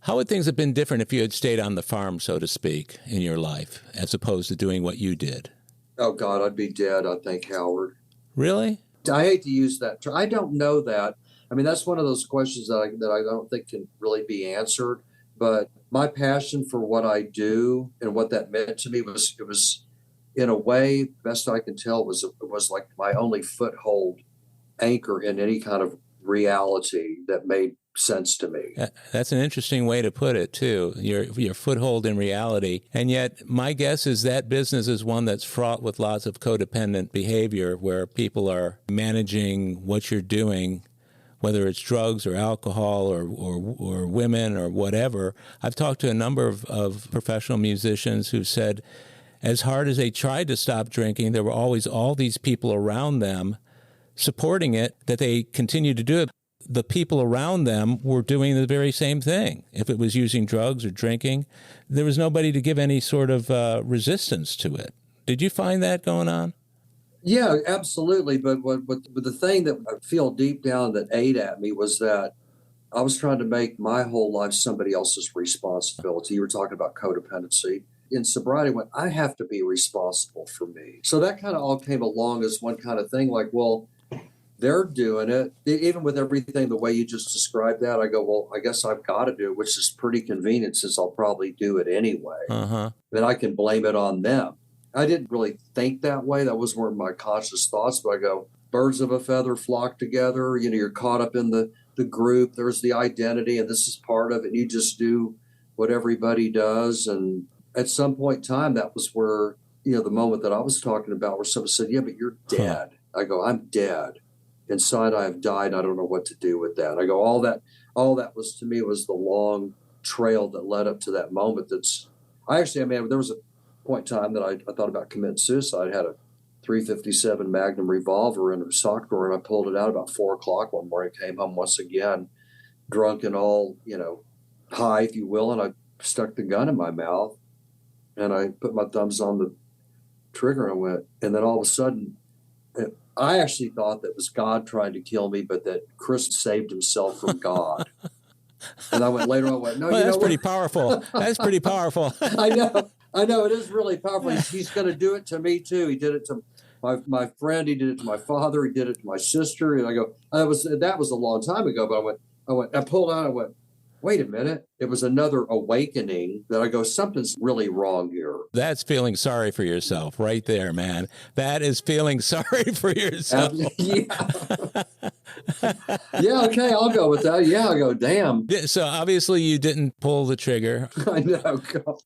How would things have been different if you had stayed on the farm, so to speak, in your life, as opposed to doing what you did? Oh, God, I'd be dead, I think, Howard. Really? I hate to use that term. I don't know that. I mean, that's one of those questions that I don't think can really be answered. But my passion for what I do and what that meant to me was, it was, in a way, best I can tell, it was like my only foothold anchor in any kind of reality that made sense to me. That's an interesting way to put it, too, your foothold in reality. And yet, my guess is that business is one that's fraught with lots of codependent behavior where people are managing what you're doing, whether it's drugs or alcohol or women or whatever. I've talked to a number of professional musicians who said as hard as they tried to stop drinking, there were always all these people around them supporting it, that they continued to do it. The people around them were doing the very same thing. If it was using drugs or drinking, there was nobody to give any sort of resistance to it. Did you find that going on? Yeah, absolutely. But the thing that I feel deep down that ate at me was that I was trying to make my whole life somebody else's responsibility. You were talking about codependency. In sobriety, I have to be responsible for me. So that kind of all came along as one kind of thing, like, well, they're doing it. Even with everything, the way you just described that, I go, well, I guess I've got to do it, which is pretty convenient since I'll probably do it anyway. Then I can blame it on them. I didn't really think that way. That was one of my conscious thoughts, but I go, birds of a feather flock together. You're caught up in the group. There's the identity, and this is part of it. You just do what everybody does. And at some point in time, that was where, the moment that I was talking about where someone said, yeah, but you're dead. I go, I'm dead. Inside I have died. I don't know what to do with that. I go, all that was to me was the long trail that led up to that moment. There was a point in time that I thought about committing suicide. I had a .357 Magnum revolver in a sock drawer, and I pulled it out about 4:00 one morning, came home once again, drunk and all, high, if you will. And I stuck the gun in my mouth and I put my thumbs on the trigger and I went, and then all of a sudden, I actually thought that was God trying to kill me, but that Chris saved himself from God. And I went later, no, well, that's pretty powerful. That's pretty powerful. I know. It is really powerful. He's going to do it to me too. He did it to my friend. He did it to my father. He did it to my sister. And I go, that was a long time ago. But I pulled out. I went, wait a minute. It was another awakening that I go, something's really wrong here. That's feeling sorry for yourself right there, man. That is feeling sorry for yourself. Yeah, okay, I'll go with that. Yeah, I go, damn. So obviously you didn't pull the trigger. I know. God.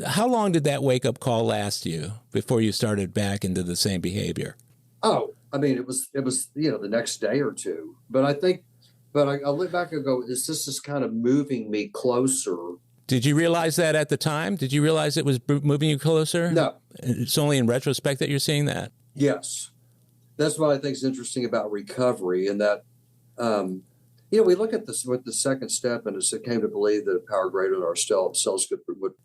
How long did that wake-up call last you before you started back into the same behavior? Oh, I mean, it was the next day or two. But I look back and go, this is kind of moving me closer. Did you realize that at the time? Did you realize it was moving you closer? No. It's only in retrospect that you're seeing that? Yes. That's what I think is interesting about recovery, and that, we look at this with the second step, and it came to believe that a power greater than ourselves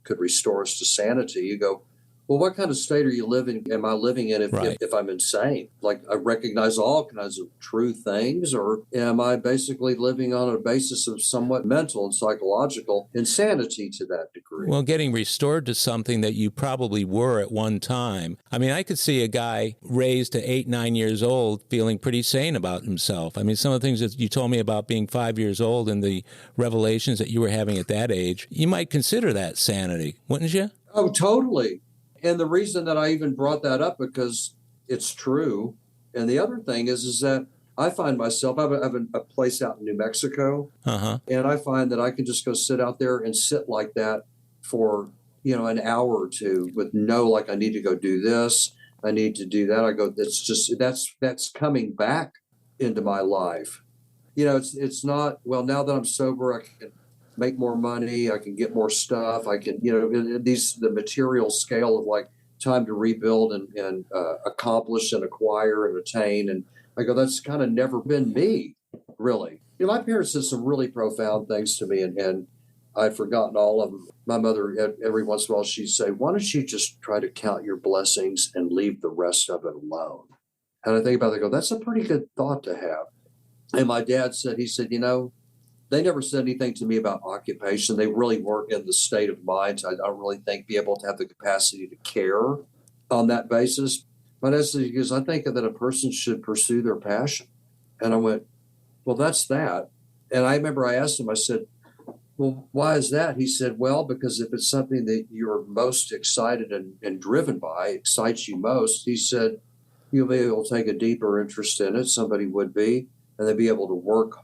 could restore us to sanity. You go, well, what kind of state am I living in if I'm insane? Like, I recognize all kinds of true things, or am I basically living on a basis of somewhat mental and psychological insanity to that degree? Well, getting restored to something that you probably were at one time. I mean, I could see a guy raised to 8, 9 years old feeling pretty sane about himself. I mean, some of the things that you told me about being 5 years old and the revelations that you were having at that age, you might consider that sanity, wouldn't you? Oh, totally. And the reason that I even brought that up, because it's true. And the other thing is that I find myself, I have a place out in New Mexico, and I find that I can just go sit out there and sit like that for, an hour or two with I need to go do this, I need to do that. I go, that's coming back into my life. It's not, well, now that I'm sober, I can make more money, I can get more stuff, I can, the material scale of like time to rebuild and accomplish and acquire and attain. And I go, that's kind of never been me, really. My parents did some really profound things to me, and I'd forgotten all of them. My mother, every once in a while, she'd say, why don't you just try to count your blessings and leave the rest of it alone? And I think about it, I go, that's a pretty good thought to have. And my dad said, he said, they never said anything to me about occupation. They really weren't in the state of mind. So I don't really think be able to have the capacity to care on that basis. My dad said, because I think that a person should pursue their passion. And I went, well, that's that. And I remember I asked him, I said, well, why is that? He said, well, because if it's something that you're most excited and driven by, excites you most, he said, you'll be able to take a deeper interest in it. Somebody would be, and they'd be able to work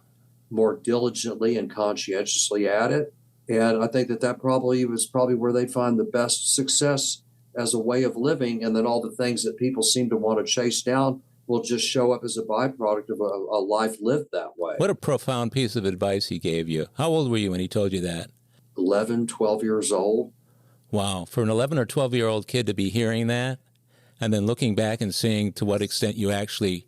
more diligently and conscientiously at it. And I think that probably was where they'd find the best success as a way of living. And then all the things that people seem to want to chase down will just show up as a byproduct of a life lived that way. What a profound piece of advice he gave you. How old were you when he told you that? 11, 12 years old. Wow. For an 11 or 12-year-old kid to be hearing that and then looking back and seeing to what extent you actually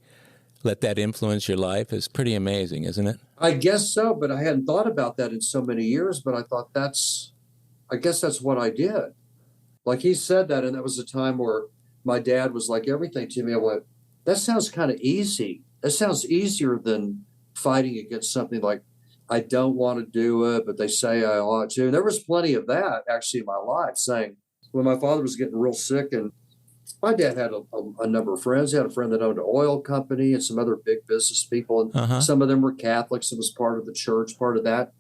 let that influence your life is pretty amazing, isn't it? I guess so, but I hadn't thought about that in so many years, but I thought I guess that's what I did. Like he said that, and that was a time where my dad was like everything to me. I went, that sounds kind of easy. That sounds easier than fighting against something like, I don't want to do it, but they say I ought to. And there was plenty of that actually in my life, saying when my father was getting real sick, and my dad had a number of friends. He had a friend that owned an oil company and some other big business people. And some of them were Catholics. It was part of the church, part of that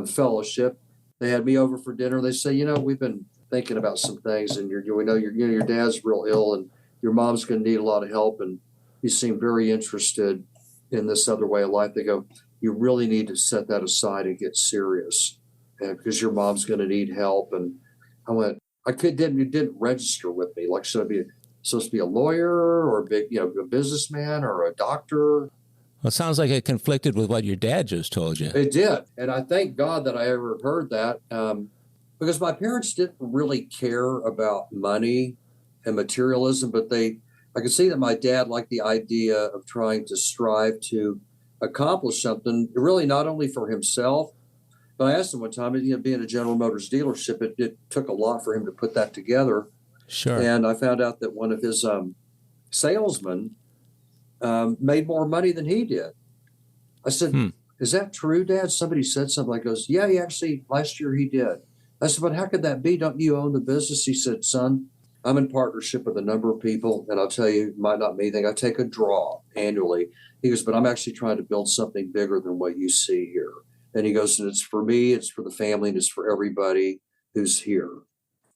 fellowship. They had me over for dinner. They say, we've been thinking about some things, and we know your dad's real ill, and your mom's going to need a lot of help. And you seem very interested in this other way of life. They go, you really need to set that aside and get serious, and because your mom's going to need help. And I went, it didn't register with me. Like, should I be supposed to be a lawyer or a businessman or a doctor? Well, it sounds like it conflicted with what your dad just told you. It did. And I thank God that I ever heard that because my parents didn't really care about money and materialism, but I could see that my dad liked the idea of trying to strive to accomplish something, really not only for himself, but I asked him one time, being a General Motors dealership, it took a lot for him to put that together. Sure. And I found out that one of his salesmen made more money than he did. I said, is that true, Dad? Somebody said something like, goes, yeah, last year he did. I said, but how could that be? Don't you own the business? He said, son, I'm in partnership with a number of people, and I'll tell you, it might not mean anything. I take a draw annually. He goes, but I'm actually trying to build something bigger than what you see here. And he goes, and it's for me, it's for the family, and it's for everybody who's here.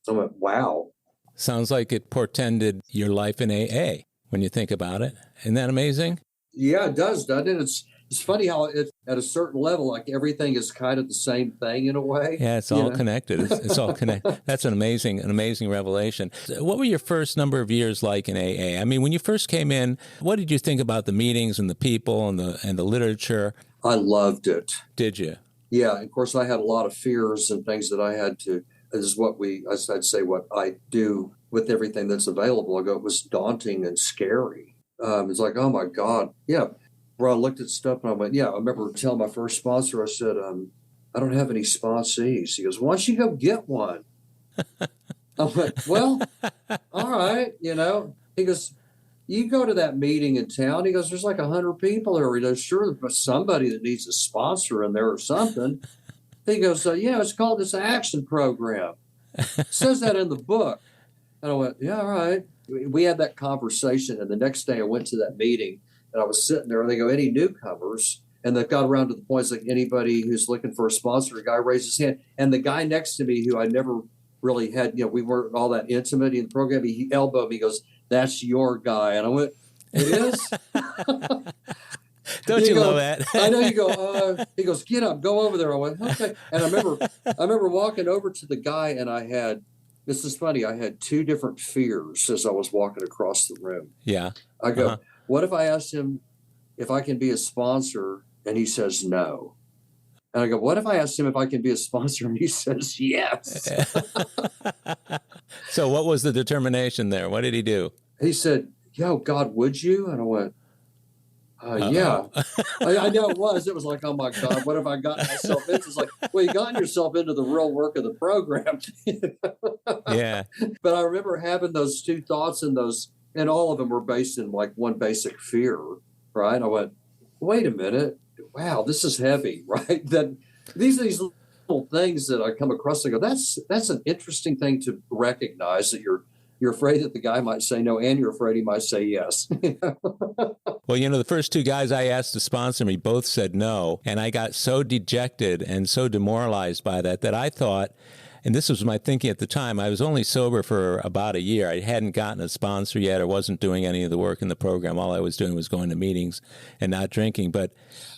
I went, wow. Sounds like it portended your life in AA when you think about it. Isn't that amazing? Yeah, it does, doesn't it? It's funny how at a certain level, like everything is kind of the same thing in a way. Yeah, it's all connected. It's all connected. That's an amazing revelation. What were your first number of years like in AA? I mean, when you first came in, what did you think about the meetings and the people and the literature? I loved it. Did you? Yeah, of course, I had a lot of fears and things that I had to. This is I'd say what I do with everything that's available. I go, it was daunting and scary. It's like, oh my God, yeah. Where I looked at stuff and I went, yeah. I remember telling my first sponsor, I said, I don't have any sponsees. He goes, why don't you go get one? I went, well, all right, He goes, you go to that meeting in town. He goes, there's like 100 people there. He goes, sure, there's somebody that needs a sponsor in there or something. He goes, it's called this action program. It says that in the book. And I went, yeah, all right. We had that conversation. And the next day I went to that meeting and I was sitting there and they go, any newcomers? And they got around to the point, like anybody who's looking for a sponsor, a guy raised his hand. And the guy next to me who I never really had, we weren't all that intimate in the program, he elbowed me, he goes, that's your guy. And I went, it is? Don't you love that? I know. You go, he goes, get up, go over there. I went, okay. And I remember walking over to the guy and this is funny, I had two different fears as I was walking across the room. Yeah. I go, what if I asked him if I can be a sponsor and he says no? And I go, what if I asked him if I can be a sponsor and he says yes? So what was the determination there? What did he do? He said, yo, God, would you? And I went, yeah. I know it was. It was like, oh my God, what have I gotten myself into? It's like, well, you gotten yourself into the real work of the program. Yeah. But I remember having those two thoughts, and all of them were based in like one basic fear, right? I went, wait a minute. Wow, this is heavy, right? That these little things that I come across, I go, that's an interesting thing to recognize, that you're afraid that the guy might say no, and you're afraid he might say yes. Well, the first two guys I asked to sponsor me both said no. And I got so dejected and so demoralized by that I thought, and this was my thinking at the time, I was only sober for about a year. I hadn't gotten a sponsor yet or wasn't doing any of the work in the program. All I was doing was going to meetings and not drinking. But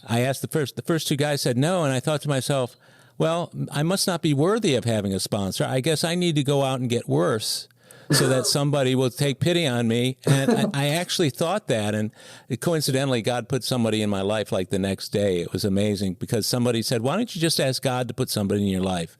I asked the first two guys said no. And I thought to myself, well, I must not be worthy of having a sponsor. I guess I need to go out and get worse so that somebody will take pity on me. And I actually thought that. And coincidentally, God put somebody in my life like the next day. It was amazing because somebody said, why don't you just ask God to put somebody in your life?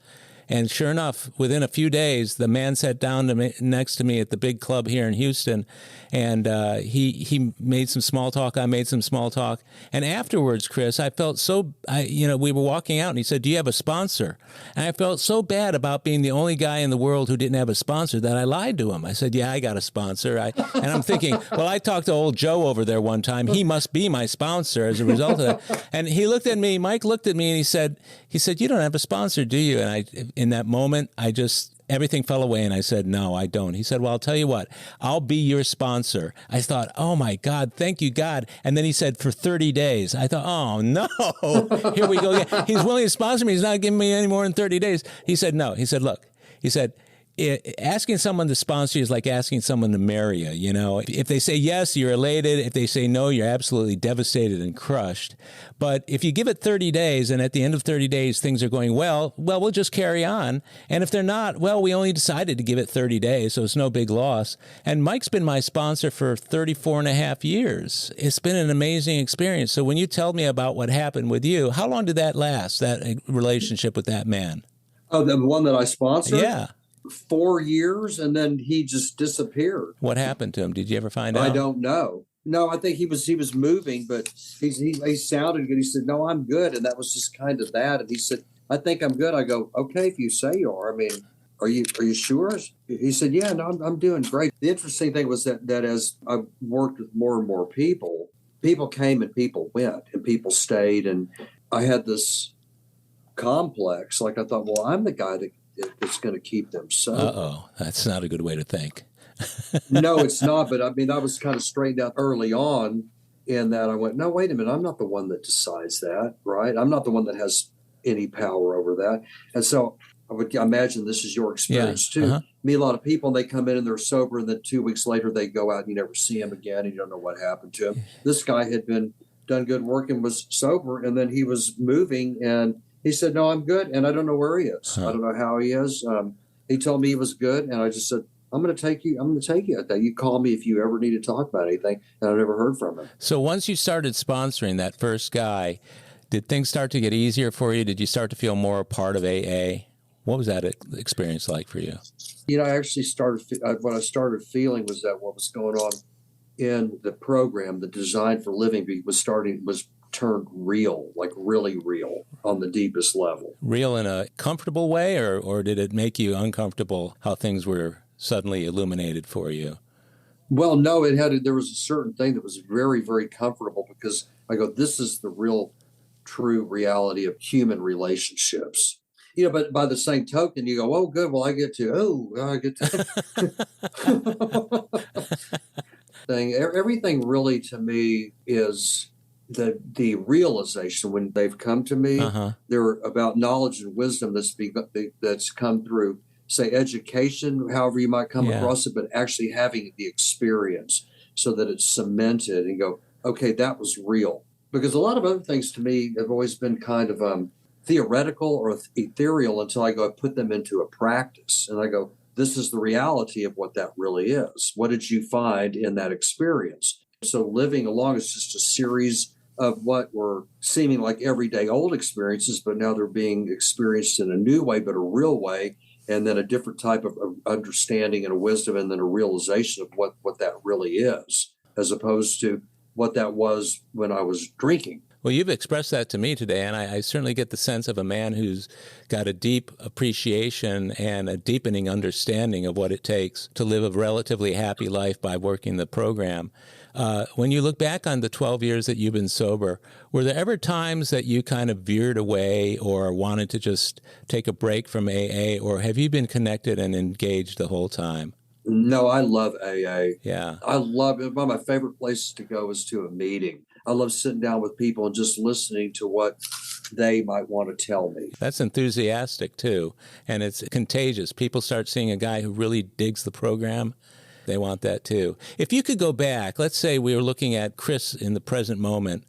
And sure enough, within a few days, the man sat down next to me at the big club here in Houston, and he made some small talk. I made some small talk. And afterwards, Chris, I felt we were walking out, and he said, do you have a sponsor? And I felt so bad about being the only guy in the world who didn't have a sponsor that I lied to him. I said, yeah, I got a sponsor. And I'm thinking, well, I talked to old Joe over there one time. He must be my sponsor as a result of that. And he looked at me, Mike looked at me, and he said, you don't have a sponsor, do you? And in that moment, everything fell away, and I said, no, I don't. He said, well, I'll tell you what, I'll be your sponsor. I thought, oh my God, thank you, God. And then he said, for 30 days. I thought, oh no, here we go again. He's willing to sponsor me. He's not giving me any more than 30 days. He said, no. He said, look, asking someone to sponsor you is like asking someone to marry you. If they say yes, you're elated. If they say no, you're absolutely devastated and crushed. But if you give it 30 days and at the end of 30 days, things are going well, we'll just carry on. And if they're not, well, we only decided to give it 30 days, so it's no big loss. And Mike's been my sponsor for 34 and a half years. It's been an amazing experience. So when you tell me about what happened with you, how long did that last, that relationship with that man? Oh, the one that I sponsored? Yeah. 4 years, and then he just disappeared. What happened to him? Did you ever find out? I don't know. No, I think he was moving, but he sounded good. He said, no, I'm good. And that was just kind of that. And he said, I think I'm good. I go, okay, if you say you are. I mean, are you sure? He said, yeah, no, I'm doing great. The interesting thing was that as I worked with more and more people came and people went and people stayed. And I had this complex. Like I thought, well, I'm the guy that's going to keep them sober. Uh-oh, that's not a good way to think. No, it's not. But I mean, I was kind of straightened out early on in that I went, no, wait a minute. I'm not the one that decides that, right? I'm not the one that has any power over that. And so I would imagine this is your experience too. Uh-huh. Me, a lot of people, they come in and they're sober, and then 2 weeks later they go out and you never see them again, and you don't know what happened to him. This guy had done good work and was sober, and then he was moving, and he said, no, I'm good, and I don't know where he is. Huh. I don't know how he is. He told me he was good, and I just said, I'm going to take you at that. You call me if you ever need to talk about anything, and I never heard from him. So once you started sponsoring that first guy, did things start to get easier for you? Did you start to feel more a part of AA? What was that experience like for you? I actually what I started feeling was that what was going on in the program, the Design for Living, was turned real, like really real on the deepest level. Real in a comfortable way, or did it make you uncomfortable how things were suddenly illuminated for you? Well, no, there was a certain thing that was very, very comfortable, because I go, this is the real, true reality of human relationships. But by the same token, you go, oh, good. Well, I get to thing. Everything really to me is the realization when they've come to me. Uh-huh. They're about knowledge and wisdom that's come through, say, education, however you might come across it, but actually having the experience so that it's cemented and go, okay, that was real. Because a lot of other things to me have always been kind of theoretical or ethereal until I go put them into a practice. And I go, this is the reality of what that really is. What did you find in that experience? So living along is just a series of what were seeming like everyday old experiences, but now they're being experienced in a new way, but a real way. and then a different type of understanding and a wisdom, and then a realization of what that really is, as opposed to what that was when I was drinking. Well, you've expressed that to me today, and I certainly get the sense of a man who's got a deep appreciation and a deepening understanding of what it takes to live a relatively happy life by working the program. When you look back on the 12 years that you've been sober, were there ever times that you kind of veered away or wanted to just take a break from AA, or have you been connected and engaged the whole time? No, I love AA. Yeah. I love it. One of my favorite places to go is to a meeting. I love sitting down with people and just listening to what they might want to tell me. That's enthusiastic, too, and it's contagious. People start seeing a guy who really digs the program. They want that, too. If you could go back, let's say we were looking at Chris in the present moment,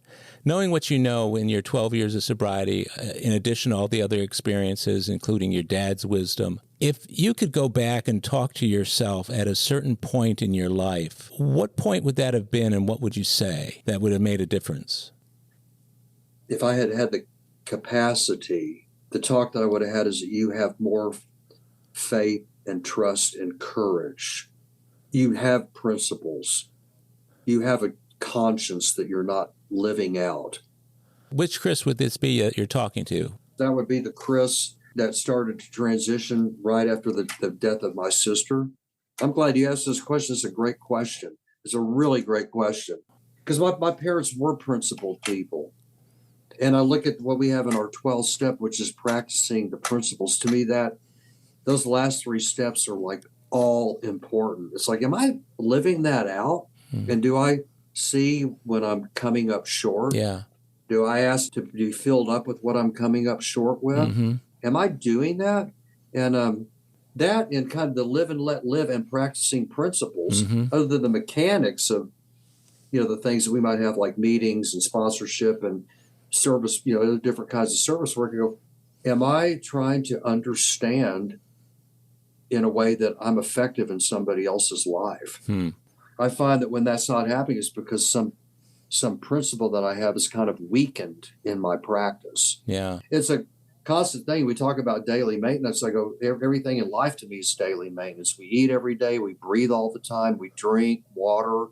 knowing what you know in your 12 years of sobriety, in addition to all the other experiences, including your dad's wisdom, if you could go back and talk to yourself at a certain point in your life, what point would that have been, and what would you say that would have made a difference? If I had had the capacity, the talk that I would have had is that you have more faith and trust and courage. You have principles. You have a conscience that you're not living out. Which Chris would this be that you're talking to? That would be the Chris that started to transition right after the death of my sister. I'm glad you asked this question. It's a great question. It's a really great question. Because my parents were principled people. And I look at what we have in our 12-step, which is practicing the principles. To me, that those last 3 steps are like all important. It's like, am I living that out? Mm-hmm. And do I see when I'm coming up short? Yeah. Do I ask to be filled up with what I'm coming up short with? Mm-hmm. Am I doing that? And that and kind of the live and let live and practicing principles, mm-hmm. other than the mechanics of, the things that we might have like meetings and sponsorship and service, different kinds of service work. You go, am I trying to understand in a way that I'm effective in somebody else's life? I find that when that's not happening, it's because some principle that I have is kind of weakened in my practice. Yeah. It's a constant thing. We talk about daily maintenance. I go, everything in life to me is daily maintenance. We eat every day. We breathe all the time. We drink water.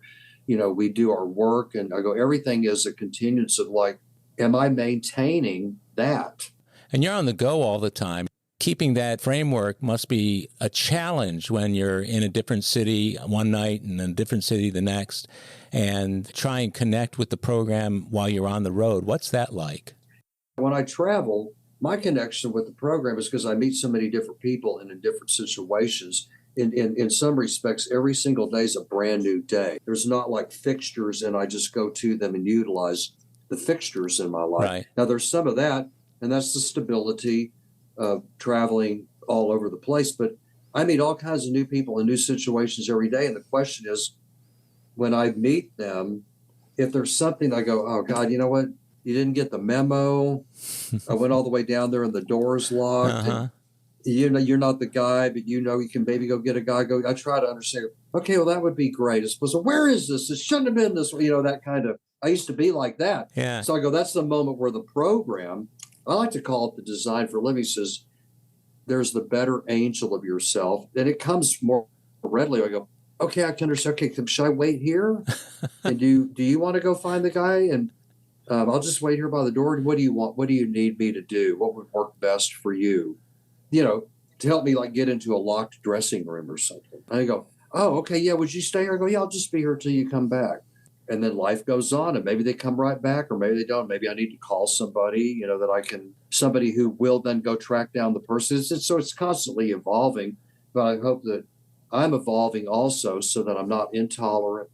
We do our work. And I go, everything is a continuance of like, am I maintaining that? And you're on the go all the time. Keeping that framework must be a challenge when you're in a different city one night and in a different city the next, and try and connect with the program while you're on the road. What's that like? When I travel, my connection with the program is because I meet so many different people and in different situations. In some respects, every single day is a brand new day. There's not like fixtures and I just go to them and utilize the fixtures in my life. Right. Now, there's some of that, and that's the stability of traveling all over the place. But I meet all kinds of new people in new situations every day. And the question is, when I meet them, if there's something I go, oh, God, you know what? You didn't get the memo. I went all the way down there and the door's locked. Uh-huh. And, you're not the guy, but you can maybe go get a guy. I try to understand. Okay, well, that would be great. It's supposed to, where is this? It shouldn't have been this way. That kind of, I used to be like that. Yeah. So I go, that's the moment where the program, I like to call it the design for living, says there's the better angel of yourself. And it comes more readily. I go, okay, I can understand. Okay, should I wait here? And do you want to go find the guy? And I'll just wait here by the door. And what do you want? What do you need me to do? What would work best for you? To help me like get into a locked dressing room or something. And I go, oh, okay, yeah, would you stay here? I go, yeah, I'll just be here till you come back. And then life goes on and maybe they come right back or maybe they don't. Maybe I need to call somebody, somebody who will then go track down the person. So it's constantly evolving, but I hope that I'm evolving also so that I'm not intolerant,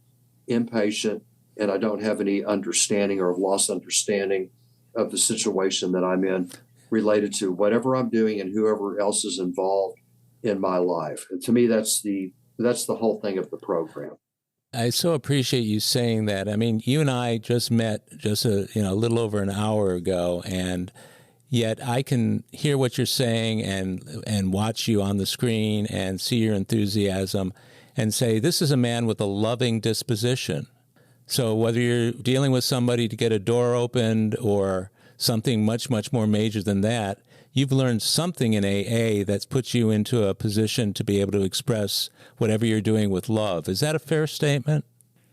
impatient, and I don't have any understanding or have lost understanding of the situation that I'm in related to whatever I'm doing and whoever else is involved in my life. And to me, that's the whole thing of the program. I so appreciate you saying that. I mean, you and I just met a little over an hour ago, and yet I can hear what you're saying and watch you on the screen and see your enthusiasm and say, this is a man with a loving disposition. So whether you're dealing with somebody to get a door opened or something much, much more major than that, you've learned something in AA that's put you into a position to be able to express whatever you're doing with love. Is that a fair statement?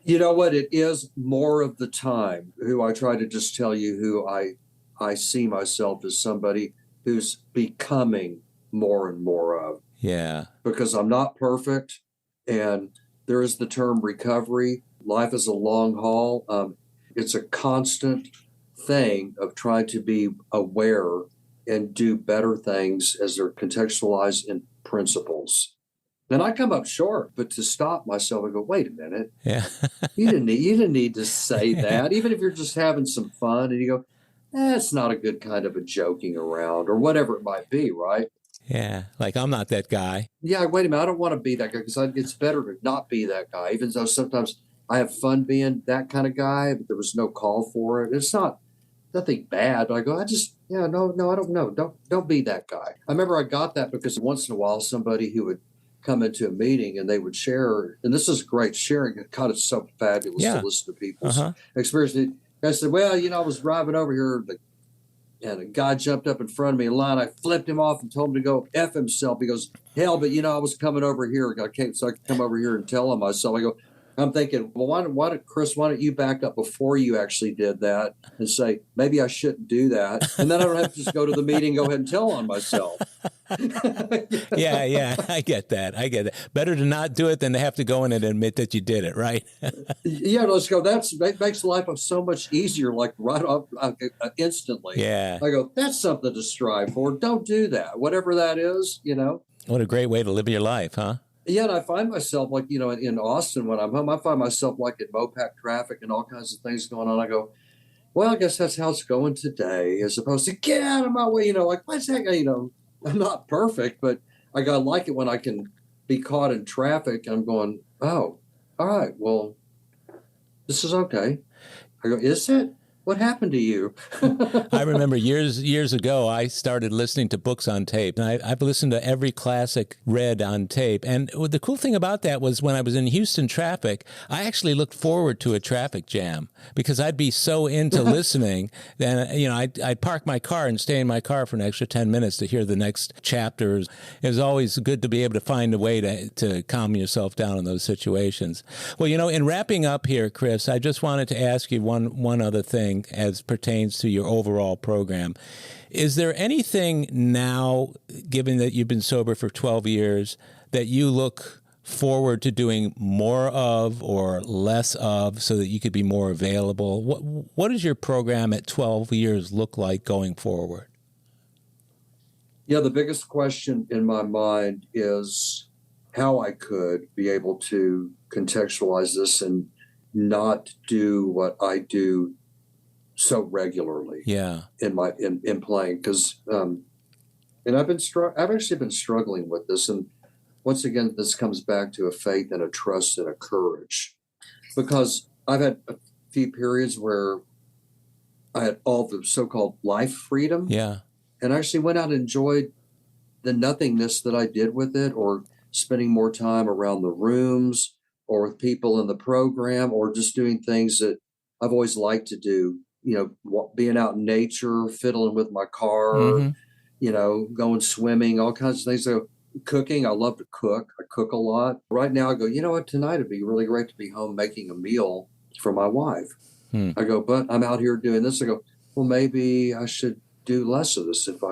You know what? It is more of the time who I try to just tell you who I see myself as somebody who's becoming more and more of. Yeah. Because I'm not perfect. And there is the term recovery. Life is a long haul. It's a constant thing of trying to be aware and do better things as they're contextualized in principles. Then I come up short, but to stop myself and go, wait a minute. Yeah. you didn't need to say that. Even if you're just having some fun and you go, it's not a good kind of a joking around or whatever it might be, right? Yeah. Like, I'm not that guy. Yeah, wait a minute. I don't want to be that guy because it's better to not be that guy, even though sometimes I have fun being that kind of guy, but there was no call for it. It's nothing bad. But I go, no, I don't know. Don't be that guy. I remember I got that because once in a while somebody who would come into a meeting and they would share, and this is great, sharing. God, it's so fabulous to listen to people's experience. I said, well, I was driving over here and a guy jumped up in front of me in line. I flipped him off and told him to go F himself. He goes, hell, but I was coming over here. So I could come over here and tell him myself. I'm thinking, well, why don't you back up before you actually did that and say, maybe I shouldn't do that. And then I don't have to just go to the meeting and go ahead and tell on myself. Yeah. I get that. Better to not do it than to have to go in and admit that you did it, right? Yeah, let's go. That makes life so much easier, like right off instantly. Yeah. I go, that's something to strive for. Don't do that. Whatever that is, What a great way to live your life, huh? Yeah, and I find myself like, in Austin when I'm home, I find myself like in Mopac traffic and all kinds of things going on. I go, well, I guess that's how it's going today, as opposed to get out of my way, like, what's that? I'm not perfect, but I like it when I can be caught in traffic and I'm going, oh, all right, well, this is okay. I go, is it? What happened to you? I remember years ago, I started listening to books on tape. And I've listened to every classic read on tape. And the cool thing about that was when I was in Houston traffic, I actually looked forward to a traffic jam because I'd be so into listening. Then, I'd park my car and stay in my car for an extra 10 minutes to hear the next chapters. It was always good to be able to find a way to calm yourself down in those situations. Well, in wrapping up here, Chris, I just wanted to ask you one other thing as pertains to your overall program. Is there anything now, given that you've been sober for 12 years, that you look forward to doing more of or less of so that you could be more available? What does your program at 12 years look like going forward? Yeah, the biggest question in my mind is how I could be able to contextualize this and not do what I do so regularly. Yeah. In playing, because and I've actually been struggling with this, and once again this comes back to a faith and a trust and a courage, because I've had a few periods where I had all the so-called life freedom, and I actually went out and enjoyed the nothingness that I did with it, or spending more time around the rooms or with people in the program, or just doing things that I've always liked to do. Being out in nature, fiddling with my car, going swimming, all kinds of things. So cooking, I love to cook. I cook a lot. Right now I go, you know what, tonight it'd be really great to be home making a meal for my wife. I go, but I'm out here doing this. I go, well, maybe I should do less of this if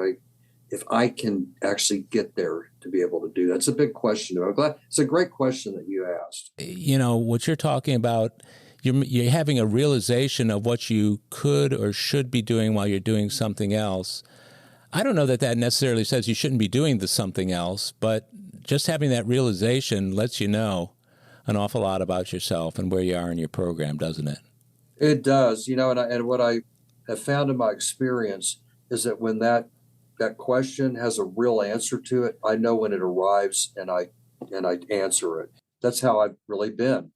I can actually get there to be able to do that. It's a big question. I'm glad. It's a great question that you asked. What you're talking about, you're having a realization of what you could or should be doing while you're doing something else. I don't know that necessarily says you shouldn't be doing the something else, but just having that realization lets you know an awful lot about yourself and where you are in your program, doesn't it? It does, and what I have found in my experience is that when that question has a real answer to it, I know when it arrives and I answer it. That's how I've really been.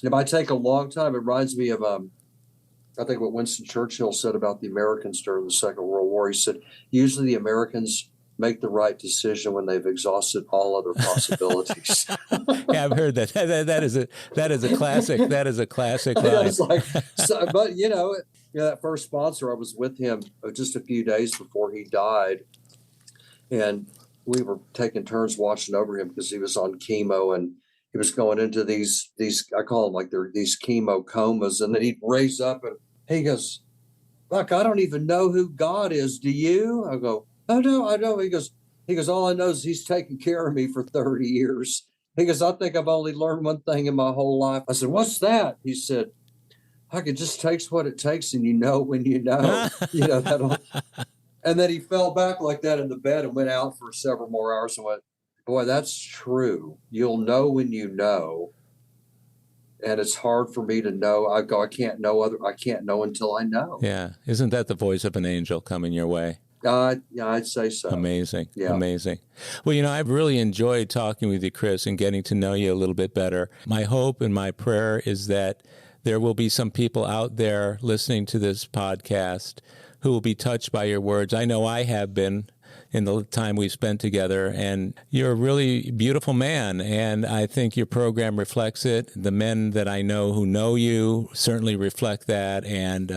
It might take a long time. It reminds me of, I think what Winston Churchill said about the Americans during the Second World War. He said, usually the Americans make the right decision when they've exhausted all other possibilities. Yeah, I've heard that. That is a classic. That is a classic line. It's like, but that first sponsor, I was with him just a few days before he died. And we were taking turns watching over him because he was on chemo and he was going into these I call them like they're these chemo comas. And then he'd raise up and he goes, "Look, I don't even know who God is. Do you?" I go, "Oh no, I know." He goes, "All I know is he's taken care of me for 30 years. He goes, "I think I've only learned one thing in my whole life." I said, "What's that?" He said, "It just takes what it takes, and you know when you know." That'll. And then he fell back like that in the bed and went out for several more hours and went, "Boy, that's true. You'll know when you know." And it's hard for me to know. I go, I can't know until I know. Yeah. Isn't that the voice of an angel coming your way? Yeah, I'd say so. Amazing. Yeah. Amazing. Well, I've really enjoyed talking with you, Chris, and getting to know you a little bit better. My hope and my prayer is that there will be some people out there listening to this podcast who will be touched by your words. I know I have been in the time we've spent together, and you're a really beautiful man, and I think your program reflects it. The men that I know who know you certainly reflect that, and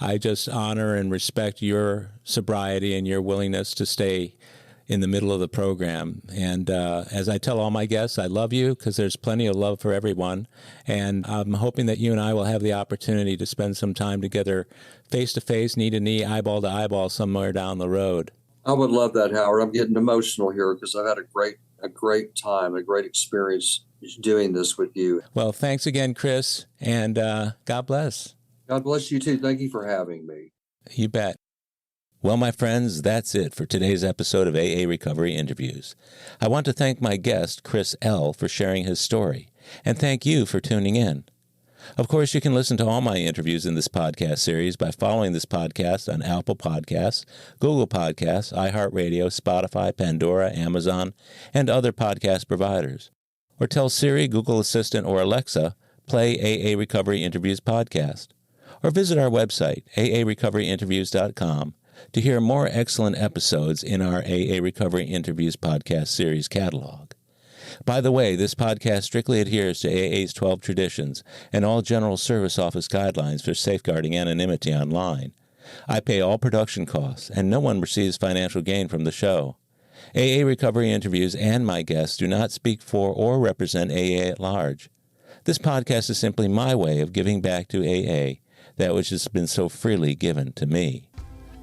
I just honor and respect your sobriety and your willingness to stay in the middle of the program. And as I tell all my guests, I love you because there's plenty of love for everyone. And I'm hoping that you and I will have the opportunity to spend some time together face-to-face, knee-to-knee, eyeball-to-eyeball somewhere down the road. I would love that, Howard. I'm getting emotional here because I've had a great time, a great experience doing this with you. Well, thanks again, Chris, and God bless. God bless you too. Thank you for having me. You bet. Well, my friends, that's it for today's episode of AA Recovery Interviews. I want to thank my guest, Chris L., for sharing his story, and thank you for tuning in. Of course, you can listen to all my interviews in this podcast series by following this podcast on Apple Podcasts, Google Podcasts, iHeartRadio, Spotify, Pandora, Amazon, and other podcast providers. Or tell Siri, Google Assistant, or Alexa, play AA Recovery Interviews podcast. Or visit our website, aarecoveryinterviews.com, to hear more excellent episodes in our AA Recovery Interviews podcast series catalog. By the way, this podcast strictly adheres to AA's 12 traditions and all General Service Office guidelines for safeguarding anonymity online. I pay all production costs, and no one receives financial gain from the show. AA Recovery Interviews and my guests do not speak for or represent AA at large. This podcast is simply my way of giving back to AA, that which has been so freely given to me.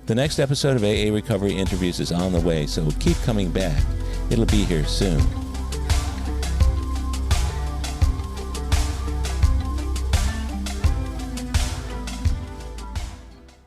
The next episode of AA Recovery Interviews is on the way, so keep coming back. It'll be here soon.